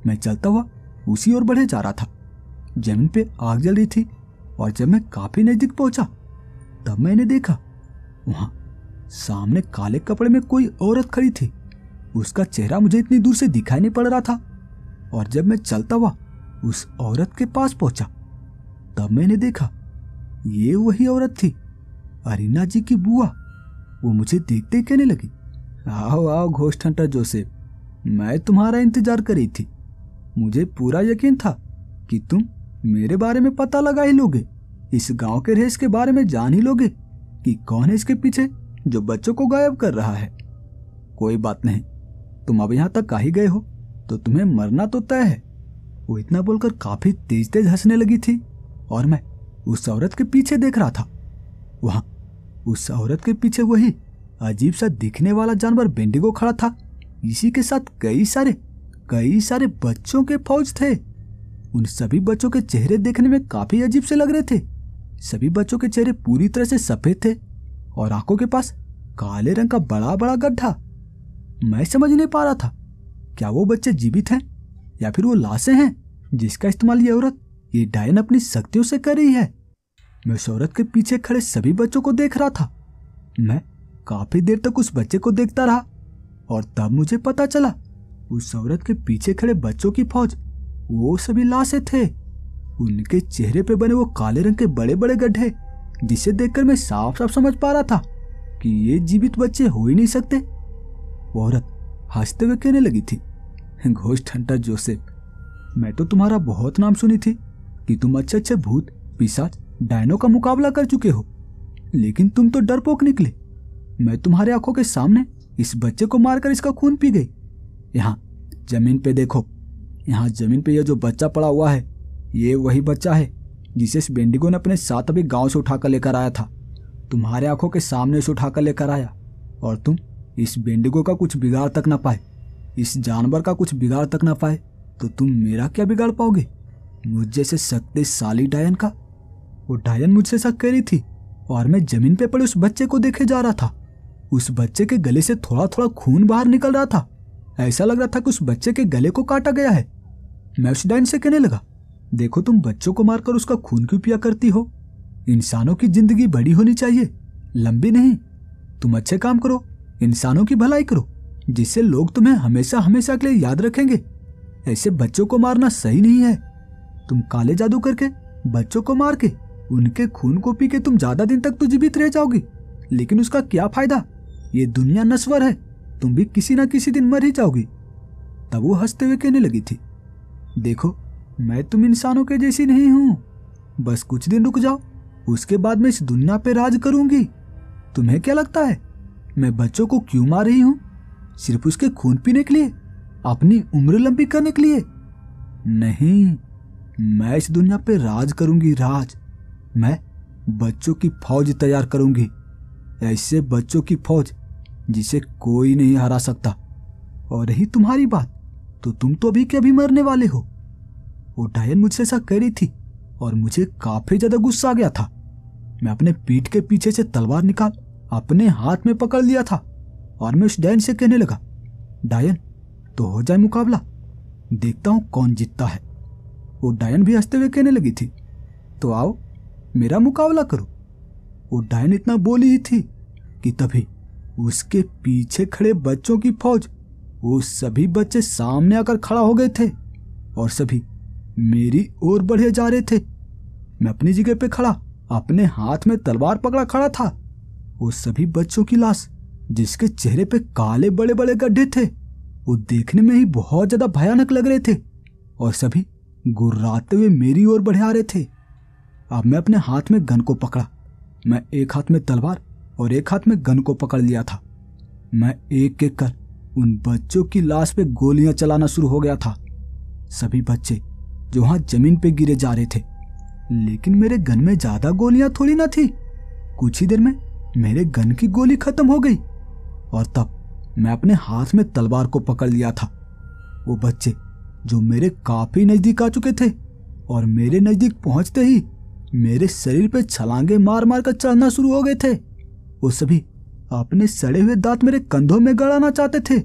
मैं चलता हुआ उसी ओर बढ़े जा रहा था। जमीन पे आग जल रही थी और जब मैं काफी नजदीक पहुंचा तब मैंने देखा वहां सामने काले कपड़े में कोई औरत खड़ी थी। उसका चेहरा मुझे इतनी दूर से दिखाई नहीं पड़ रहा था और जब मैं चलता हुआ उस औरत के पास पहुंचा तब मैंने देखा ये वही औरत थी, अरीना जी की बुआ। वो मुझे देखते ही कहने लगी, आओ आओ घोस्ट हंटर जोसेफ, मैं तुम्हारा इंतजार कर रही थी। मुझे पूरा यकीन था कि तुम मेरे बारे में पता लगा ही लोगे, इस गांव के रहस्य के बारे में जान ही लोगे कि कौन है इसके पीछे जो बच्चों को गायब कर रहा है। कोई बात नहीं, तुम अब यहाँ तक आ ही गए हो तो तुम्हें मरना तो तय है। वो इतना बोलकर काफी तेज तेज हंसने लगी थी और मैं उस औरत के पीछे देख रहा था। वहां उस औरत के पीछे वही अजीब सा दिखने वाला जानवर बेंडिगो खड़ा था। इसी के साथ कई सारे बच्चों के फौज थे। उन सभी बच्चों के चेहरे देखने में काफी अजीब से लग रहे थे। सभी बच्चों के चेहरे पूरी तरह से सफेद थे और आंखों के पास काले रंग का बड़ा बड़ा गड्ढा। मैं समझ नहीं पा रहा था क्या वो बच्चे जीवित हैं या फिर वो लाशें हैं जिसका इस्तेमाल ये औरत, ये डायन अपनी शक्तियों से कर रही है। मैं उस औरत के पीछे खड़े सभी बच्चों को देख रहा था। मैं काफी देर तक उस बच्चे को देखता रहा और तब मुझे पता चला उस औरत के पीछे खड़े बच्चों की फौज वो सभी लाशें थे। उनके चेहरे पे बने वो काले रंग के बड़े बड़े गड्ढे जिसे देखकर मैं साफ साफ समझ पा रहा था कि ये जीवित बच्चे हो ही नहीं सकते। वो औरत हंसते हुए कहने लगी थी, घोस्ट हंटर जोसेफ, मैं तो तुम्हारा बहुत नाम सुनी थी कि तुम अच्छे अच्छे भूत, पिशाच, डायनों का मुकाबला कर चुके हो, लेकिन तुम तो डरपोक निकले। मैं तुम्हारे आंखों के सामने इस बच्चे को मारकर इसका खून पी गई। यहाँ जमीन पे देखो, यहाँ जमीन पे यह जो बच्चा पड़ा हुआ है ये वही बच्चा है जिसे इस बेंडिगो ने अपने साथ अभी गांव से उठाकर लेकर आया था। तुम्हारे आंखों के सामने से उठाकर लेकर आया और तुम इस बेंडिगो का कुछ बिगाड़ तक ना पाए, इस जानवर का कुछ बिगाड़ तक ना पाए तो तुम मेरा क्या बिगाड़ पाओगे, मुझ जैसे शक्तिशाली डायन का। वो डायन मुझसे ऐसा कह रही थी और मैं जमीन पे पड़े उस बच्चे को देखे जा रहा था। उस बच्चे के गले से थोड़ा थोड़ा खून बाहर निकल रहा था। ऐसा लग रहा था कि उस बच्चे के गले को काटा गया है। मैं उस डायन से कहने लगा, देखो तुम बच्चों को मारकर उसका खून क्यों पिया करती हो? इंसानों की जिंदगी बड़ी होनी चाहिए, लंबी नहीं। तुम अच्छे काम करो, इंसानों की भलाई करो, जिससे लोग तुम्हें हमेशा हमेशा के लिए याद रखेंगे। ऐसे बच्चों को मारना सही नहीं है। तुम काले जादू करके बच्चों को मार के उनके खून को पी के तुम ज्यादा दिन तक तो जीवित रह जाओगी, लेकिन उसका क्या फायदा? ये दुनिया नश्वर है, तुम भी किसी ना किसी दिन मर ही जाओगी। तब वो हंसते हुए कहने लगी थी, देखो मैं तुम इंसानों के जैसी नहीं हूं, बस कुछ दिन रुक जाओ, उसके बाद मैं इस दुनिया पे राज करूंगी। तुम्हें क्या लगता है मैं बच्चों को क्यों मार रही हूं? सिर्फ उसके खून पीने के लिए, अपनी उम्र लंबी करने के लिए? नहीं, मैं इस दुनिया पे राज करूंगी, राज। मैं बच्चों की फौज तैयार करूंगी, ऐसे बच्चों की फौज जिसे कोई नहीं हरा सकता। और रही तुम्हारी बात, तो तुम तो अभी के अभी मरने वाले हो। वो डायन मुझसे ऐसा कह रही थी और मुझे काफी ज्यादा गुस्सा आ गया था। मैं अपने पीठ के पीछे से तलवार निकाल अपने हाथ में पकड़ लिया था और मैं उस डायन से कहने लगा, डायन तो हो जाए मुकाबला, देखता हूं कौन जीतता है। वो डायन भी हंसते हुए कहने लगी थी, तो आओ मेरा मुकाबला करो। वो डायन इतना बोली ही थी कि तभी उसके पीछे खड़े बच्चों की फौज, वो सभी बच्चे सामने आकर खड़ा हो गए थे और सभी मेरी ओर बढ़े जा रहे थे। मैं अपनी जगह पे खड़ा अपने हाथ में तलवार पकड़ा खड़ा था। वो सभी बच्चों की लाश जिसके चेहरे पे काले बड़े बड़े गड्ढे थे, वो देखने में ही बहुत ज्यादा भयानक लग रहे थे और सभी गुर्राते हुए मेरी ओर बढ़े आ रहे थे। अब मैं अपने हाथ में गन को पकड़ा। मैं एक हाथ में तलवार और एक हाथ में गन को पकड़ लिया था। मैं एक एक कर उन बच्चों की लाश पे गोलियां चलाना शुरू हो गया था। सभी बच्चे जो वहां जमीन पे गिरे जा रहे थे, लेकिन मेरे गन में ज्यादा गोलियां थोड़ी ना थी। कुछ ही देर में मेरे गन की गोली खत्म हो गई और तब मैं अपने हाथ में तलवार को पकड़ लिया था। वो बच्चे जो मेरे काफी नजदीक आ चुके थे और मेरे नजदीक पहुंचते ही मेरे शरीर पे छलांगे मार मार कर चढ़ना शुरू हो गए थे। वो सभी अपने सड़े हुए दांत मेरे कंधों में गड़ाना चाहते थे,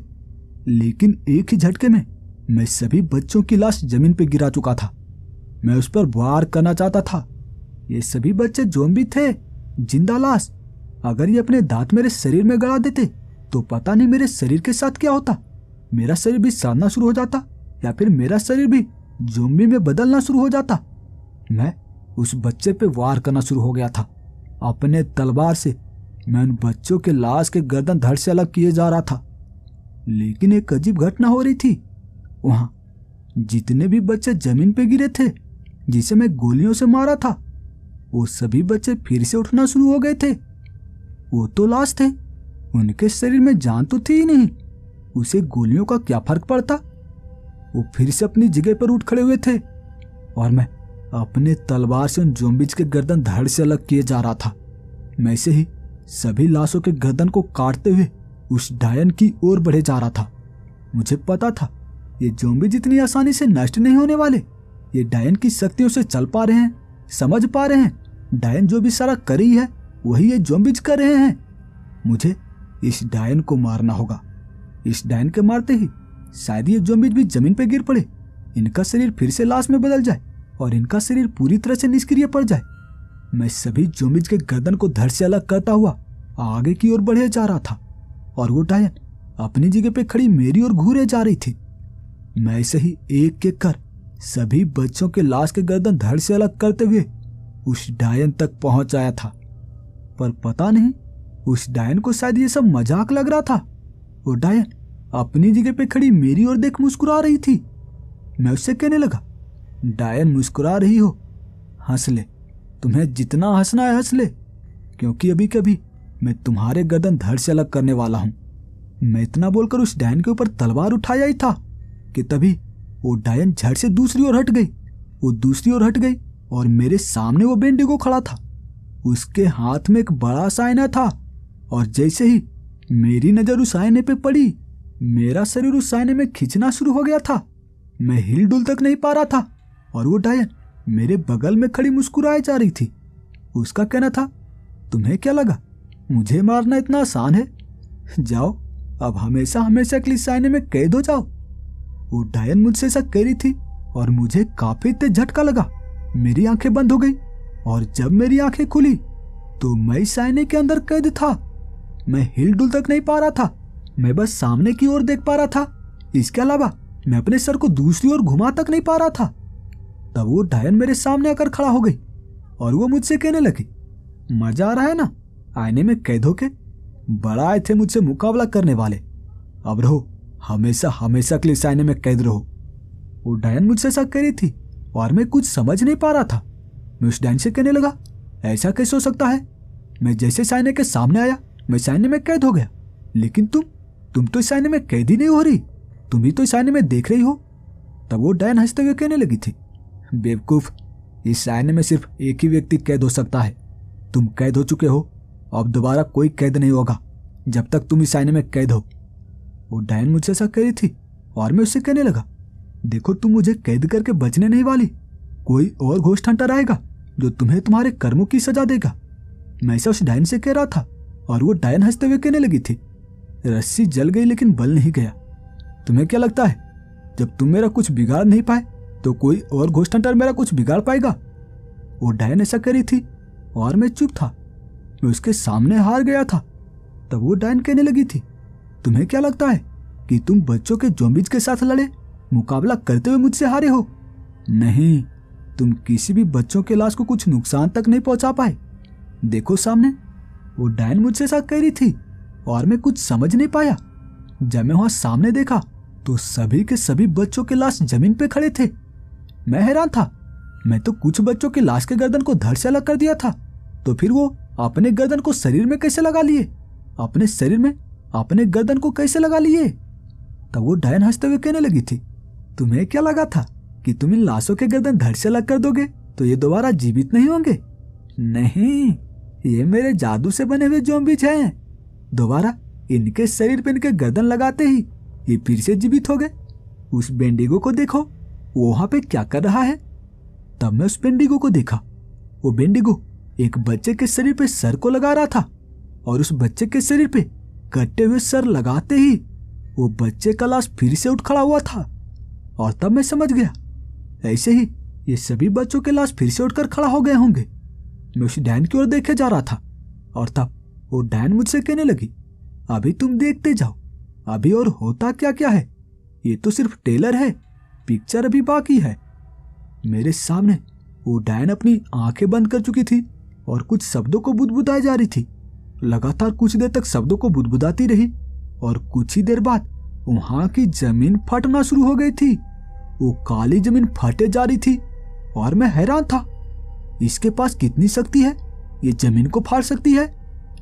लेकिन एक ही झटके में मैं सभी बच्चों की लाश जमीन पे गिरा चुका था। मैं उस पर वार करना चाहता था। ये सभी बच्चे ज़ॉम्बी थे, जिंदा लाश। अगर ये अपने दांत मेरे शरीर में गड़ा देते तो पता नहीं मेरे शरीर के साथ क्या होता। मेरा शरीर भी सड़ना शुरू हो जाता या फिर मेरा शरीर भी ज़ॉम्बी में बदलना शुरू हो जाता। मैं उस बच्चे पे वार करना शुरू हो गया था। अपने तलवार से मैं उन बच्चों के लाश के गर्दन धड़ से अलग किए जा रहा था, लेकिन एक अजीब घटना हो रही थी। वहां जितने भी बच्चे जमीन पे गिरे थे जिसे मैं गोलियों से मारा था, वो सभी बच्चे फिर से उठना शुरू हो गए थे। वो तो लाश थे, उनके शरीर में जान तो थी ही नहीं। उसे गोलियों का क्या फर्क पड़ता। वो फिर से अपनी जगह पर उठ खड़े हुए थे और मैं अपने तलवार से उन ज़ॉम्बीज के गर्दन धड़ से अलग किए जा रहा था। मैं ऐसे ही सभी लाशों के गर्दन को काटते हुए उस डायन की ओर बढ़े जा रहा था। मुझे पता था ये ज़ॉम्बीज इतनी आसानी से नष्ट नहीं होने वाले। ये डायन की शक्तियों से चल पा रहे हैं, समझ पा रहे हैं। डायन जो भी सारा कर रही है वही ये ज़ॉम्बीज कर रहे हैं। मुझे इस डायन को मारना होगा। इस डायन के मारते ही शायद ये ज़ॉम्बीज भी जमीन पर गिर पड़े, इनका शरीर फिर से लाश में बदल जाए और इनका शरीर पूरी तरह से निष्क्रिय पड़ जाए। मैं सभी ज़ॉम्बीज के गर्दन को धड़ से अलग करता हुआ आगे की ओर बढ़े जा रहा था और वो डायन अपनी जगह पे खड़ी मेरी ओर घूरे जा रही थी। मैं ऐसे ही एक एक कर सभी बच्चों के लाश के गर्दन धड़ से अलग करते हुए उस डायन तक पहुंच आया था। पर पता नहीं उस डायन को शायद ये सब मजाक लग रहा था। वो डायन अपनी जगह पे खड़ी मेरी ओर देख मुस्कुरा रही थी। मैं उससे कहने लगा, डायन मुस्कुरा रही हो, हंस ले, तुम्हें जितना हंसना है हंस ले, क्योंकि अभी कभी मैं तुम्हारे गर्दन धड़ से अलग करने वाला हूं। मैं इतना बोलकर उस डायन के ऊपर तलवार उठाया ही था कि तभी वो डायन झट से दूसरी ओर हट गई। वो दूसरी ओर हट गई और मेरे सामने वो बेंडिगो खड़ा था। उसके हाथ में एक बड़ा सा आईना था और जैसे ही मेरी नजर उस आईने पे पड़ी, मेरा शरीर उस आईने में खिंचना शुरू हो गया था। मैं हिल डुल तक नहीं पा रहा था और वो डायन मेरे बगल में खड़ी मुस्कुराए जा रही थी। उसका कहना था, तुम्हें क्या लगा मुझे मारना इतना आसान है? जाओ अब हमेशा हमेशा के लिए इस आईने में कैद हो जाओ। वो डायन मुझसे ऐसा कह रही थी और मुझे काफी तेज झटका लगा। मेरी आंखें बंद हो गई और जब मेरी आंखें खुली तो मैं इस आईने के अंदर कैद था। मैं हिल डुल तक नहीं पा रहा था, मैं बस सामने की ओर देख पा रहा था। इसके अलावा मैं अपने सर को दूसरी ओर घुमा तक नहीं पा रहा था। तब वो डायन मेरे सामने आकर खड़ा हो गई और वो मुझसे कहने लगी, मजा आ रहा है ना आईने में कैद होके? बड़ा आए थे मुझसे मुकाबला करने वाले, अब रहो हमेशा हमेशा के लिए इस आईने में कैद रहो। वो डायन मुझसे ऐसा कह रही थी और मैं कुछ समझ नहीं पा रहा था। मैं उस डायन से कहने लगा, ऐसा कैसे हो सकता है? मैं जैसे इस आईने के सामने आया मैं इस आईने में कैद हो गया, लेकिन तुम तो इस आईने में कैद ही नहीं हो रही, तुम ही तो इस आईने में देख रही हो। तब वो डायन हंसते हुए कहने लगी थी, बेवकूफ, इस आईने में सिर्फ एक ही व्यक्ति कैद हो सकता है। तुम कैद हो चुके हो, अब दोबारा कोई कैद नहीं होगा जब तक तुम इस आईने में कैद हो। वो डायन मुझसे ऐसा कह रही थी और मैं उससे कहने लगा, देखो तुम मुझे कैद करके बचने नहीं वाली, कोई और घोस्ट हंटर आएगा जो तुम्हें तुम्हारे कर्मों की सजा देगा। मैं ऐसा उस डायन से कह रहा था और वो डायन हंसते हुए कहने लगी थी, रस्सी जल गई लेकिन बल नहीं गया। तुम्हें क्या लगता है जब तुम मेरा कुछ बिगाड़ नहीं पाए तो कोई और घोस्ट हंटर मेरा कुछ बिगाड़ पाएगा? वो डायन ऐसा कह रही थी और मैं चुप था। मैं उसके सामने हार गया था। तब वो डायन कहने लगी थी, तुम्हें क्या लगता है कि तुम बच्चों के ज़ॉम्बीज़ के साथ लड़े, मुकाबला करते हुए मुझसे हारे हो? नहीं, तुम किसी भी बच्चों के लाश को कुछ नुकसान तक नहीं पहुंचा पाए। देखो सामने। वो डायन मुझसे ऐसा कह रही थी और मैं कुछ समझ नहीं पाया। जब मैं वहां सामने देखा तो सभी के सभी बच्चों के लाश जमीन पे खड़े थे। मैं हैरान था। मैं तो कुछ बच्चों के लाश के गर्दन को धड़ से अलग कर दिया था, तो फिर वो अपने गर्दन को शरीर में कैसे लगा लिए? अपने शरीर में अपने गर्दन को कैसे लगा लिए? तब वो डायन हंसते हुए कहने लगी थी, तुम्हें क्या लगा था कि तुम इन लाशों के गर्दन धड़ से अलग कर दोगे तो ये दोबारा जीवित नहीं होंगे? नहीं, ये मेरे जादू से बने हुए ज़ॉम्बीज़ हैं। दोबारा इनके शरीर पे इनके गर्दन लगाते ही ये फिर से जीवित हो गए। उस बेंडिगो को देखो, वो वहां पे क्या कर रहा है। तब मैं उस बेंडिगो को देखा। वो बेंडिगो एक बच्चे के शरीर पे सर को लगा रहा था और उस बच्चे के शरीर पे कटे हुए सर लगाते ही वो बच्चे का लाश फिर से उठ खड़ा हुआ था। और तब मैं समझ गया, ऐसे ही ये सभी बच्चों के लाश फिर से उठकर खड़ा हो गए होंगे। मैं उस डायन की ओर देखे जा रहा था और तब वो डायन मुझसे कहने लगी, अभी तुम देखते जाओ, अभी और होता क्या क्या है। ये तो सिर्फ टेलर है, पिक्चर अभी बाकी है। मेरे सामने वो डायन अपनी आंखें बंद कर चुकी थी और कुछ शब्दों को बुदबुदाए जा रही थी। लगातार कुछ देर तक शब्दों को बुदबुदाती रही और कुछ ही देर बाद वहां की जमीन फटना शुरू हो गई थी। वो काली जमीन फटे जा रही थी और मैं हैरान था, इसके पास कितनी शक्ति है, ये जमीन को फाड़ सकती है,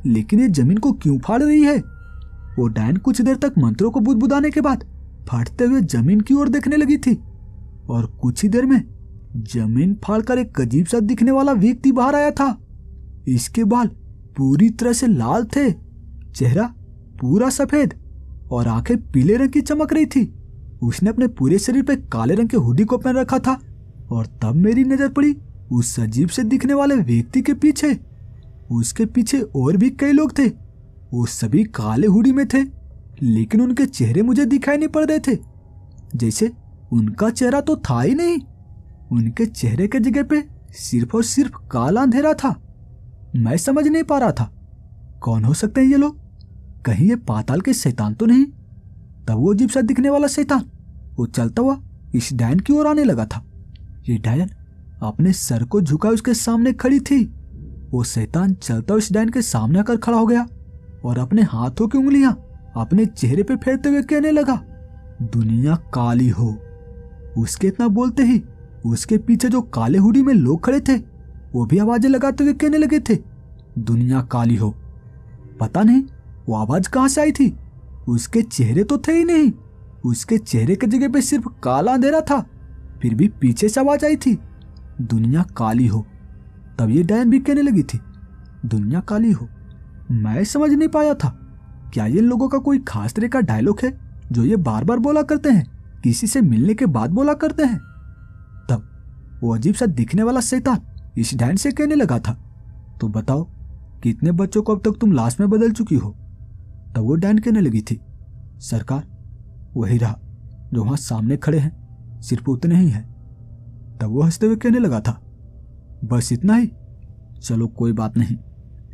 लेकिन ये जमीन को क्यों फाड़ रही है? वो डायन कुछ देर तक मंत्रों को बुदबुदाने के बाद फाड़ते हुए जमीन की ओर देखने लगी थी और कुछ ही देर में जमीन फाड़कर एक अजीब सा दिखने वाला व्यक्ति बाहर आया था। इसके बाल पूरी तरह से लाल थे, चेहरा पूरा सफेद और आंखें पीले रंग की चमक रही थी। उसने अपने पूरे शरीर पे काले रंग के हुडी को पहन रखा था और तब मेरी नजर पड़ी उस अजीब से दिखने वाले व्यक्ति के पीछे। उसके पीछे और भी कई लोग थे। वो सभी काले हुडी में थे, लेकिन उनके चेहरे मुझे दिखाई नहीं पड़ रहे थे, जैसे उनका चेहरा तो था ही नहीं। उनके चेहरे के जगह पे सिर्फ और सिर्फ काला अंधेरा था। मैं समझ नहीं पा रहा था, कौन हो सकते हैं ये लोग? कहीं ये पाताल के शैतान तो नहीं? तब वो अजीब सा दिखने वाला शैतान वो चलता हुआ इस डायन की ओर आने लगा था। ये डायन अपने सर को झुकाए उसके सामने खड़ी थी। वो शैतान चलता हुआ इस डायन के सामने आकर खड़ा हो गया और अपने हाथों की उंगलियां अपने चेहरे पे फेरते हुए कहने लगा, दुनिया काली हो। उसके इतना बोलते ही उसके पीछे जो काले हुडी में लोग खड़े थे वो भी आवाजें लगाते हुए कहने लगे थे, दुनिया काली हो। पता नहीं वो आवाज कहां से आई थी, उसके चेहरे तो थे ही नहीं। उसके चेहरे की जगह पे सिर्फ काला अंधेरा था। फिर भी पीछे से आवाज आई थी, दुनिया काली हो। तब ये डायन भी कहने लगी थी, दुनिया काली हो। मैं समझ नहीं पाया था, क्या ये लोगों का कोई खास तरह का डायलॉग है जो ये बार बार बोला करते हैं, किसी से मिलने के बाद बोला करते हैं? तब वो अजीब सा दिखने वाला शैतान इस डायन से कहने लगा था, तो बताओ कितने बच्चों को अब तक तुम लाश में बदल चुकी हो? तब वो डायन कहने लगी थी, सरकार वही रहा जो वहां सामने खड़े हैं, सिर्फ उतने ही हैं। तब वो हंसते हुए कहने लगा था, बस इतना ही? चलो कोई बात नहीं,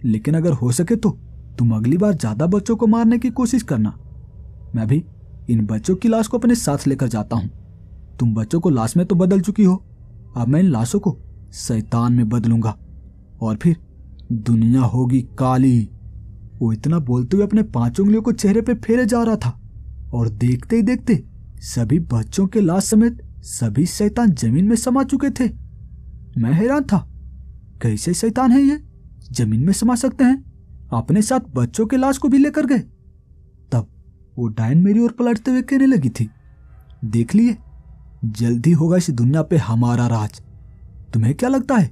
लेकिन अगर हो सके तो तुम अगली बार ज्यादा बच्चों को मारने की कोशिश करना। मैं भी इन बच्चों की लाश को अपने साथ लेकर जाता हूं। तुम बच्चों को लाश में तो बदल चुकी हो, अब मैं इन लाशों को शैतान में बदलूंगा और फिर दुनिया होगी काली। वो इतना बोलते हुए अपने 5 उंगलियों को चेहरे पे फेरे जा रहा था और देखते ही देखते सभी बच्चों के लाश समेत सभी शैतान जमीन में समा चुके थे। मैं हैरान था, कैसे शैतान है ये, जमीन में समा सकते हैं, अपने साथ बच्चों के लाश को भी लेकर गए। तब वो डायन मेरी ओर पलटते हुए कहने लगी थी, देख लिए, जल्दी होगा इस दुनिया पे हमारा राज। तुम्हें क्या लगता है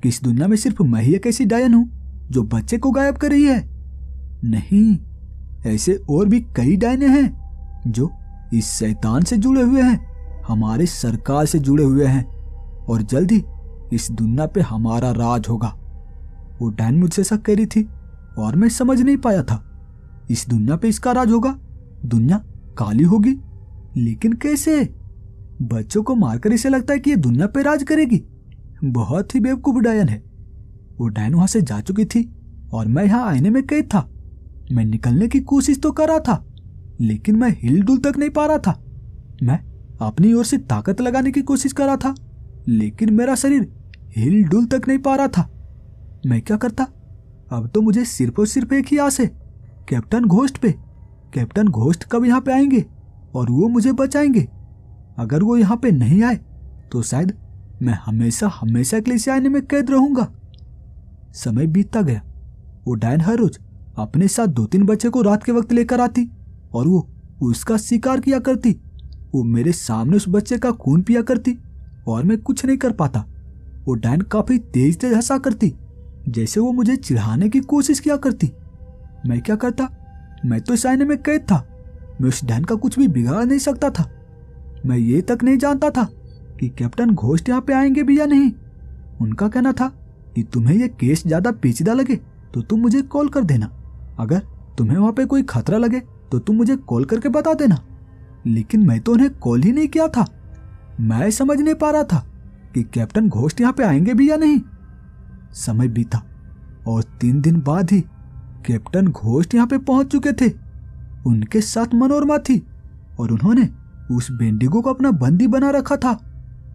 कि इस दुनिया में सिर्फ मैं ही एक ऐसी डायन हूं जो बच्चे को गायब कर रही है? नहीं, ऐसे और भी कई डायने हैं जो इस शैतान से जुड़े हुए हैं, हमारे सरकार से जुड़े हुए हैं, और जल्दी इस दुनिया पे हमारा राज होगा। वो डायन मुझसे ऐसा कह रही थी और मैं समझ नहीं पाया था, इस दुनिया पे इसका राज होगा, दुनिया काली होगी, लेकिन कैसे? बच्चों को मारकर इसे लगता है कि ये दुनिया पे राज करेगी। बहुत ही बेवकूफ डायन है। वो डायन वहां से जा चुकी थी और मैं यहाँ आईने में कैद था। मैं निकलने की कोशिश तो कर रहा था, लेकिन मैं हिल डुल तक नहीं पा रहा था। मैं अपनी ओर से ताकत लगाने की कोशिश कर रहा था, लेकिन मेरा शरीर हिल डुल तक नहीं पा रहा था। मैं क्या करता? अब तो मुझे सिर्फ और सिर्फ एक ही आस है, कैप्टन घोस्ट पे। कैप्टन घोस्ट कब यहाँ पे आएंगे और वो मुझे बचाएंगे। अगर वो यहाँ पे नहीं आए तो शायद मैं हमेशा हमेशा के लिए इस आईने में कैद रहूंगा। समय बीतता गया। वो डायन हर रोज अपने साथ 2-3 बच्चे को रात के वक्त लेकर आती और वो उसका शिकार किया करती। वो मेरे सामने उस बच्चे का खून पिया करती और मैं कुछ नहीं कर पाता। वो डायन काफी तेज तेज हंसा करती, जैसे वो मुझे चिढ़ाने की कोशिश किया करती। मैं क्या करता? मैं तो इस आईने में कैद था। मैं उस डायन का कुछ भी बिगाड़ नहीं सकता था। मैं ये तक नहीं जानता था कि कैप्टन घोस्ट यहाँ पे आएंगे भी या नहीं। उनका कहना था कि तुम्हें ये केस ज्यादा पेचीदा लगे तो तुम मुझे कॉल कर देना। अगर तुम्हें वहां पे कोई खतरा लगे तो तुम मुझे कॉल करके बता देना। लेकिन मैं तो उन्हें कॉल ही नहीं किया था। मैं समझ नहीं पा रहा था कि कैप्टन घोस्ट यहाँ पे आएंगे भी या नहीं। समय बीता और 3 दिन बाद ही कैप्टन घोस्ट यहाँ पे पहुंच चुके थे। उनके साथ मनोरमा थी और उन्होंने उस बेंडिगो को अपना बंदी बना रखा था।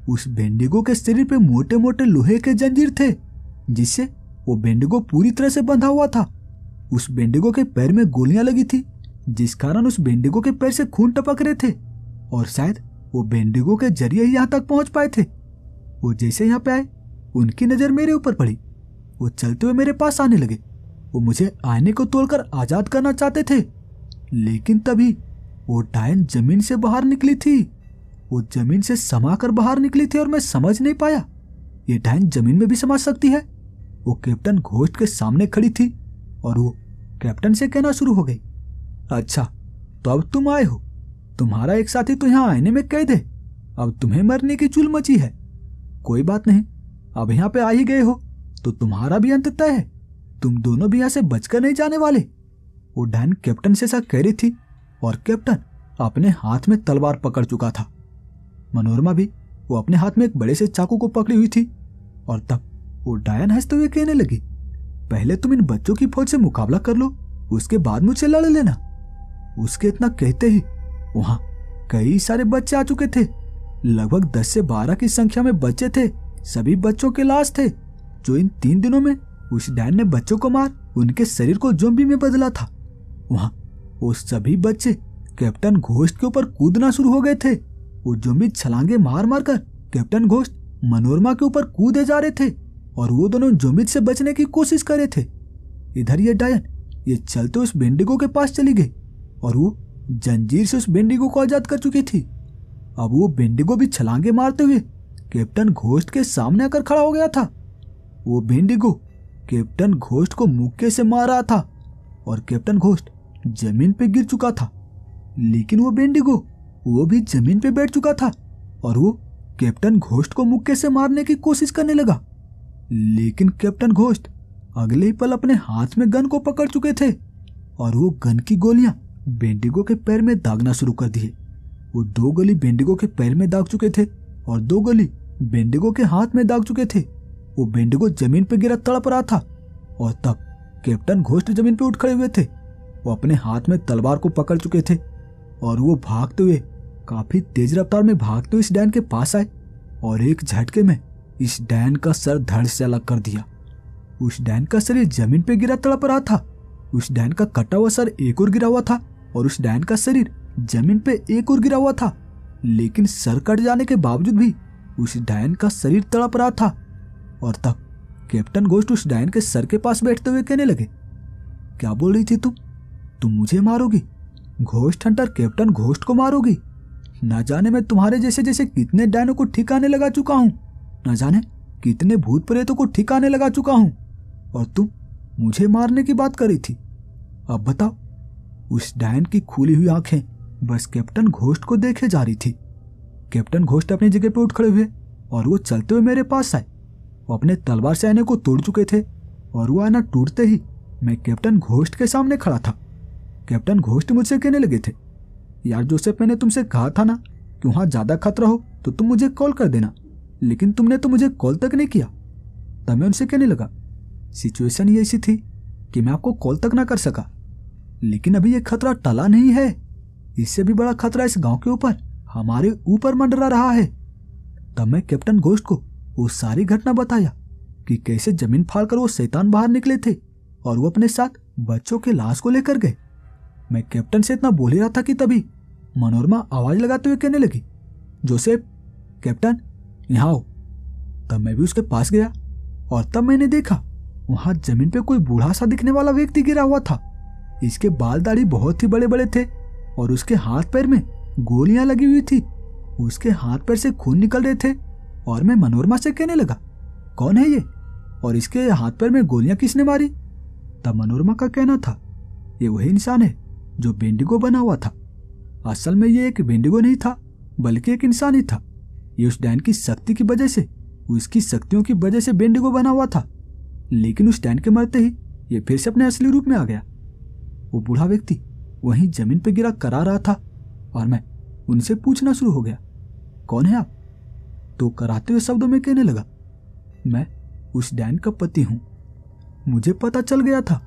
उस बेंडिगो के शरीर पे मोटे मोटे लोहे के जंजीर थे, जिससे वो बेंडिगो पूरी तरह से बंधा हुआ था। उस बेंडिगो के पैर में गोलियां लगी थी, जिस कारण उस बेंडिगो के पैर से खून टपक रहे थे और शायद वो बेंडिगो के जरिए ही यहाँ तक पहुंच पाए थे। वो जैसे यहाँ पे आए, उनकी नजर मेरे ऊपर पड़ी। वो चलते हुए मेरे पास आने लगे। वो मुझे आईने को तोड़कर आजाद करना चाहते थे, लेकिन तभी वो डायन जमीन से बाहर निकली थी। वो जमीन से समाकर बाहर निकली थी और मैं समझ नहीं पाया ये डायन जमीन में भी समा सकती है। वो कैप्टन घोस्ट के सामने खड़ी थी और वो कैप्टन से कहना शुरू हो गई, अच्छा तो अब तुम आए हो। तुम्हारा एक साथी तो यहाँ आईने में कैद है। अब तुम्हें मरने की चुल मची है। कोई बात नहीं, अब यहाँ पे आ ही गए हो तो तुम्हारा भी अंत तय है। तुम दोनों भी यहाँ से बचकर नहीं जाने वाले। वो डायन कैप्टन से ऐसा कह रही थी और कैप्टन अपने हाथ में तलवार पकड़ चुका था। मनोरमा भी वो अपने हाथ में एक बड़े से चाकू को पकड़ी हुई थी और तब वो डायन हंसते हुए कहने लगी, पहले तुम इन बच्चों की फौज से मुकाबला कर लो, उसके बाद मुझसे लड़ लेना। उसके इतना कहते ही वहां कई सारे बच्चे आ चुके थे। लगभग 10 से 12 की संख्या में बच्चे थे। सभी बच्चों के लाश थे जो इन 3 दिनों में उस डायन ने बच्चों को मार उनके शरीर को ज़ॉम्बी में बदला था। वहां वो सभी बच्चे कैप्टन घोस्ट के ऊपर कूदना शुरू हो गए थे। वो ज़ॉम्बी छलांगे मार मार कर कैप्टन घोस्ट मनोरमा के ऊपर कूदे जा रहे थे और वो दोनों ज़ॉम्बी से बचने की कोशिश कर रहे थे। इधर ये डायन ये चलते उस बेंडिगो के पास चली गई और वो जंजीर से उस बेंडिगो को आजाद कर चुकी थी। अब वो बेंडिगो भी छलांगे मारते हुए कैप्टन घोस्ट के सामने आकर खड़ा हो गया था। वो बेंडिगो कैप्टन घोस्ट को मुक्के से मार रहा था और कैप्टन घोस्ट जमीन पे गिर चुका था। लेकिन वो बेंडिगो वो भी जमीन पे बैठ चुका था और वो कैप्टन घोस्ट को मुक्के से मारने की कोशिश करने लगा। लेकिन कैप्टन घोस्ट अगले ही पल अपने हाथ में गन को पकड़ चुके थे और वो गन की गोलियां बेंडिगो के पैर में दागना शुरू कर दिए। वो 2 गोली बेंडिगो के पैर में दाग चुके थे और 2 गोली बेंडिगो के हाथ में दाग चुके थे। वो बेंडिगो जमीन पर गिरा तड़प रहा था और तब कैप्टन घोस्ट जमीन पर उठ खड़े हुए थे। वो अपने हाथ में तलवार को पकड़ चुके थे और वो भागते हुए काफी तेज रफ्तार में भागते हुए इस डायन के पास आए और एक झटके में इस डायन का सर धड़ से अलग कर दिया। उस डायन का शरीर जमीन पे गिरा तड़प रहा था। उस डायन का कटा हुआ सर एक और गिरा हुआ था और उस डायन का शरीर जमीन पे एक और गिरा हुआ था। लेकिन सर कट जाने के बावजूद भी उस डायन का शरीर तड़प रहा था। और तब कैप्टन घोस्ट उस डायन के सर के पास बैठते हुए कहने लगे, क्या बोल रही थी तुम मुझे मारोगी? घोस्ट हंटर कैप्टन घोस्ट को मारोगी? न जाने मैं तुम्हारे जैसे जैसे कितने डायनों को ठिकाने लगा चुका हूं, न जाने कितने भूत प्रेतों को ठिकाने लगा चुका हूं, और तुम मुझे मारने की बात कर रही थी। अब बताओ। उस डायन की खुली हुई आंखें बस कैप्टन घोस्ट को देखे जा रही थी। कैप्टन घोस्ट अपनी जगह पर उठ खड़े हुए और वो चलते हुए मेरे पास आए। वो अपने तलवार से आईने को तोड़ चुके थे और वो आईना टूटते ही मैं कैप्टन घोस्ट के सामने खड़ा था। कैप्टन घोस्ट मुझसे कहने लगे थे, यार जोसेफ, मैंने तुमसे कहा था ना कि वहां ज्यादा खतरा हो तो तुम मुझे कॉल कर देना, लेकिन तुमने तो मुझे कॉल तक नहीं किया। तब मैं उनसे कहने लगा, सिचुएशन ये ऐसी थी कि मैं आपको कॉल तक ना कर सका, लेकिन अभी ये खतरा टला नहीं है। इससे भी बड़ा खतरा इस गांव के ऊपर, हमारे ऊपर मंडरा रहा है। तब मैं कैप्टन घोस्ट को वो सारी घटना बताया कि कैसे जमीन फाड़कर वो शैतान बाहर निकले थे और वो अपने साथ बच्चों के लाश को लेकर गए। मैं कैप्टन से इतना बोल ही रहा था कि तभी मनोरमा आवाज लगाते हुए कहने लगी, जोसेफ, कैप्टन यहाँ आओ। तब मैं भी उसके पास गया और तब मैंने देखा वहां जमीन पे कोई बूढ़ा सा दिखने वाला व्यक्ति गिरा हुआ था। इसके बाल दाढ़ी बहुत ही बड़े बड़े थे और उसके हाथ पैर में गोलियां लगी हुई थी। उसके हाथ पैर से खून निकल रहे थे और मैं मनोरमा से कहने लगा, कौन है ये और इसके हाथ पैर में गोलियां किसने मारी? तब मनोरमा का कहना था, ये वही इंसान है जो बेंडिगो बना हुआ था। असल में ये एक बेंडिगो नहीं था बल्कि एक इंसान ही था। ये उस डैन की शक्ति की वजह से, उसकी शक्तियों की वजह से बेंडिगो बना हुआ था, लेकिन उस डैन के मरते ही ये फिर से अपने असली रूप में आ गया। वो बूढ़ा व्यक्ति वहीं जमीन पे गिरा करा रहा था और मैं उनसे पूछना शुरू हो गया, कौन है आप? तो कराते हुए शब्दों में कहने लगा, मैं उस डैन का पति हूं। मुझे पता चल गया था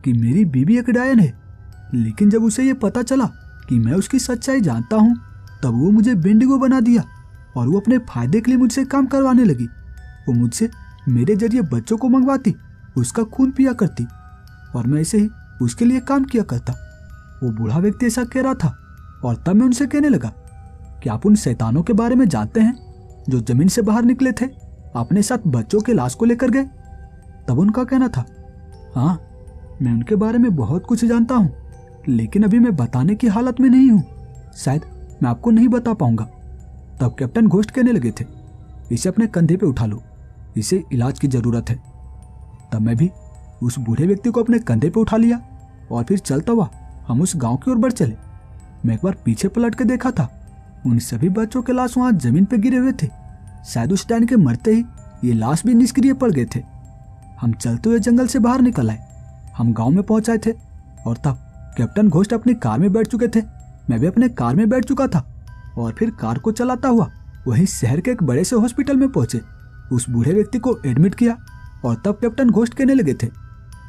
कि मेरी बीवी एक डायन है, लेकिन जब उसे यह पता चला कि मैं उसकी सच्चाई जानता हूं, तब वो मुझे बेंडिगो बना दिया और वो अपने फायदे के लिए मुझसे काम करवाने लगी। वो मुझसे मेरे जरिए बच्चों को मंगवाती, उसका खून पिया करती और मैं ऐसे ही उसके लिए काम किया करता। वो बूढ़ा व्यक्ति ऐसा कह रहा था और तब मैं उनसे कहने लगा कि आप उन शैतानों के बारे में जानते हैं जो जमीन से बाहर निकले थे, अपने साथ बच्चों के लाश को लेकर गए? तब उनका कहना था, हाँ, मैं उनके बारे में बहुत कुछ जानता हूँ, लेकिन अभी मैं बताने की हालत में नहीं हूँ, शायद मैं आपको नहीं बता पाऊंगा। तब कैप्टन घोस्ट कहने लगे थे, इसे अपने कंधे पे उठा लो, इसे इलाज की जरूरत है। तब मैं भी उस बूढ़े व्यक्ति को अपने कंधे पे उठा लिया और फिर चलता हुआ हम उस गांव की ओर बढ़ चले। मैं एक बार पीछे पलट के देखा था, उन सभी बच्चों के लाश वहां जमीन पे गिरे हुए थे। शायद उस डैन के मरते ही ये लाश भी निष्क्रिय पड़ गए थे। हम चलते हुए जंगल से बाहर निकल आए। हम गांव में पहुंचाए थे और तब कैप्टन घोस्ट अपनी कार में बैठ चुके थे। मैं भी अपने कार में बैठ चुका था और फिर कार को चलाता हुआ वहीं शहर के एक बड़े से हॉस्पिटल में पहुंचे। उस बूढ़े व्यक्ति को एडमिट किया और तब कैप्टन घोस्ट कहने लगे थे,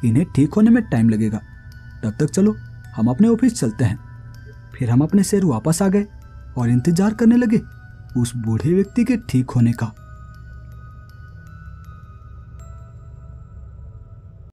इन्हें ठीक होने में टाइम लगेगा, तब तक चलो हम अपने ऑफिस चलते हैं। फिर हम अपने शहर वापस आ गए और इंतजार करने लगे उस बूढ़े व्यक्ति के ठीक होने का।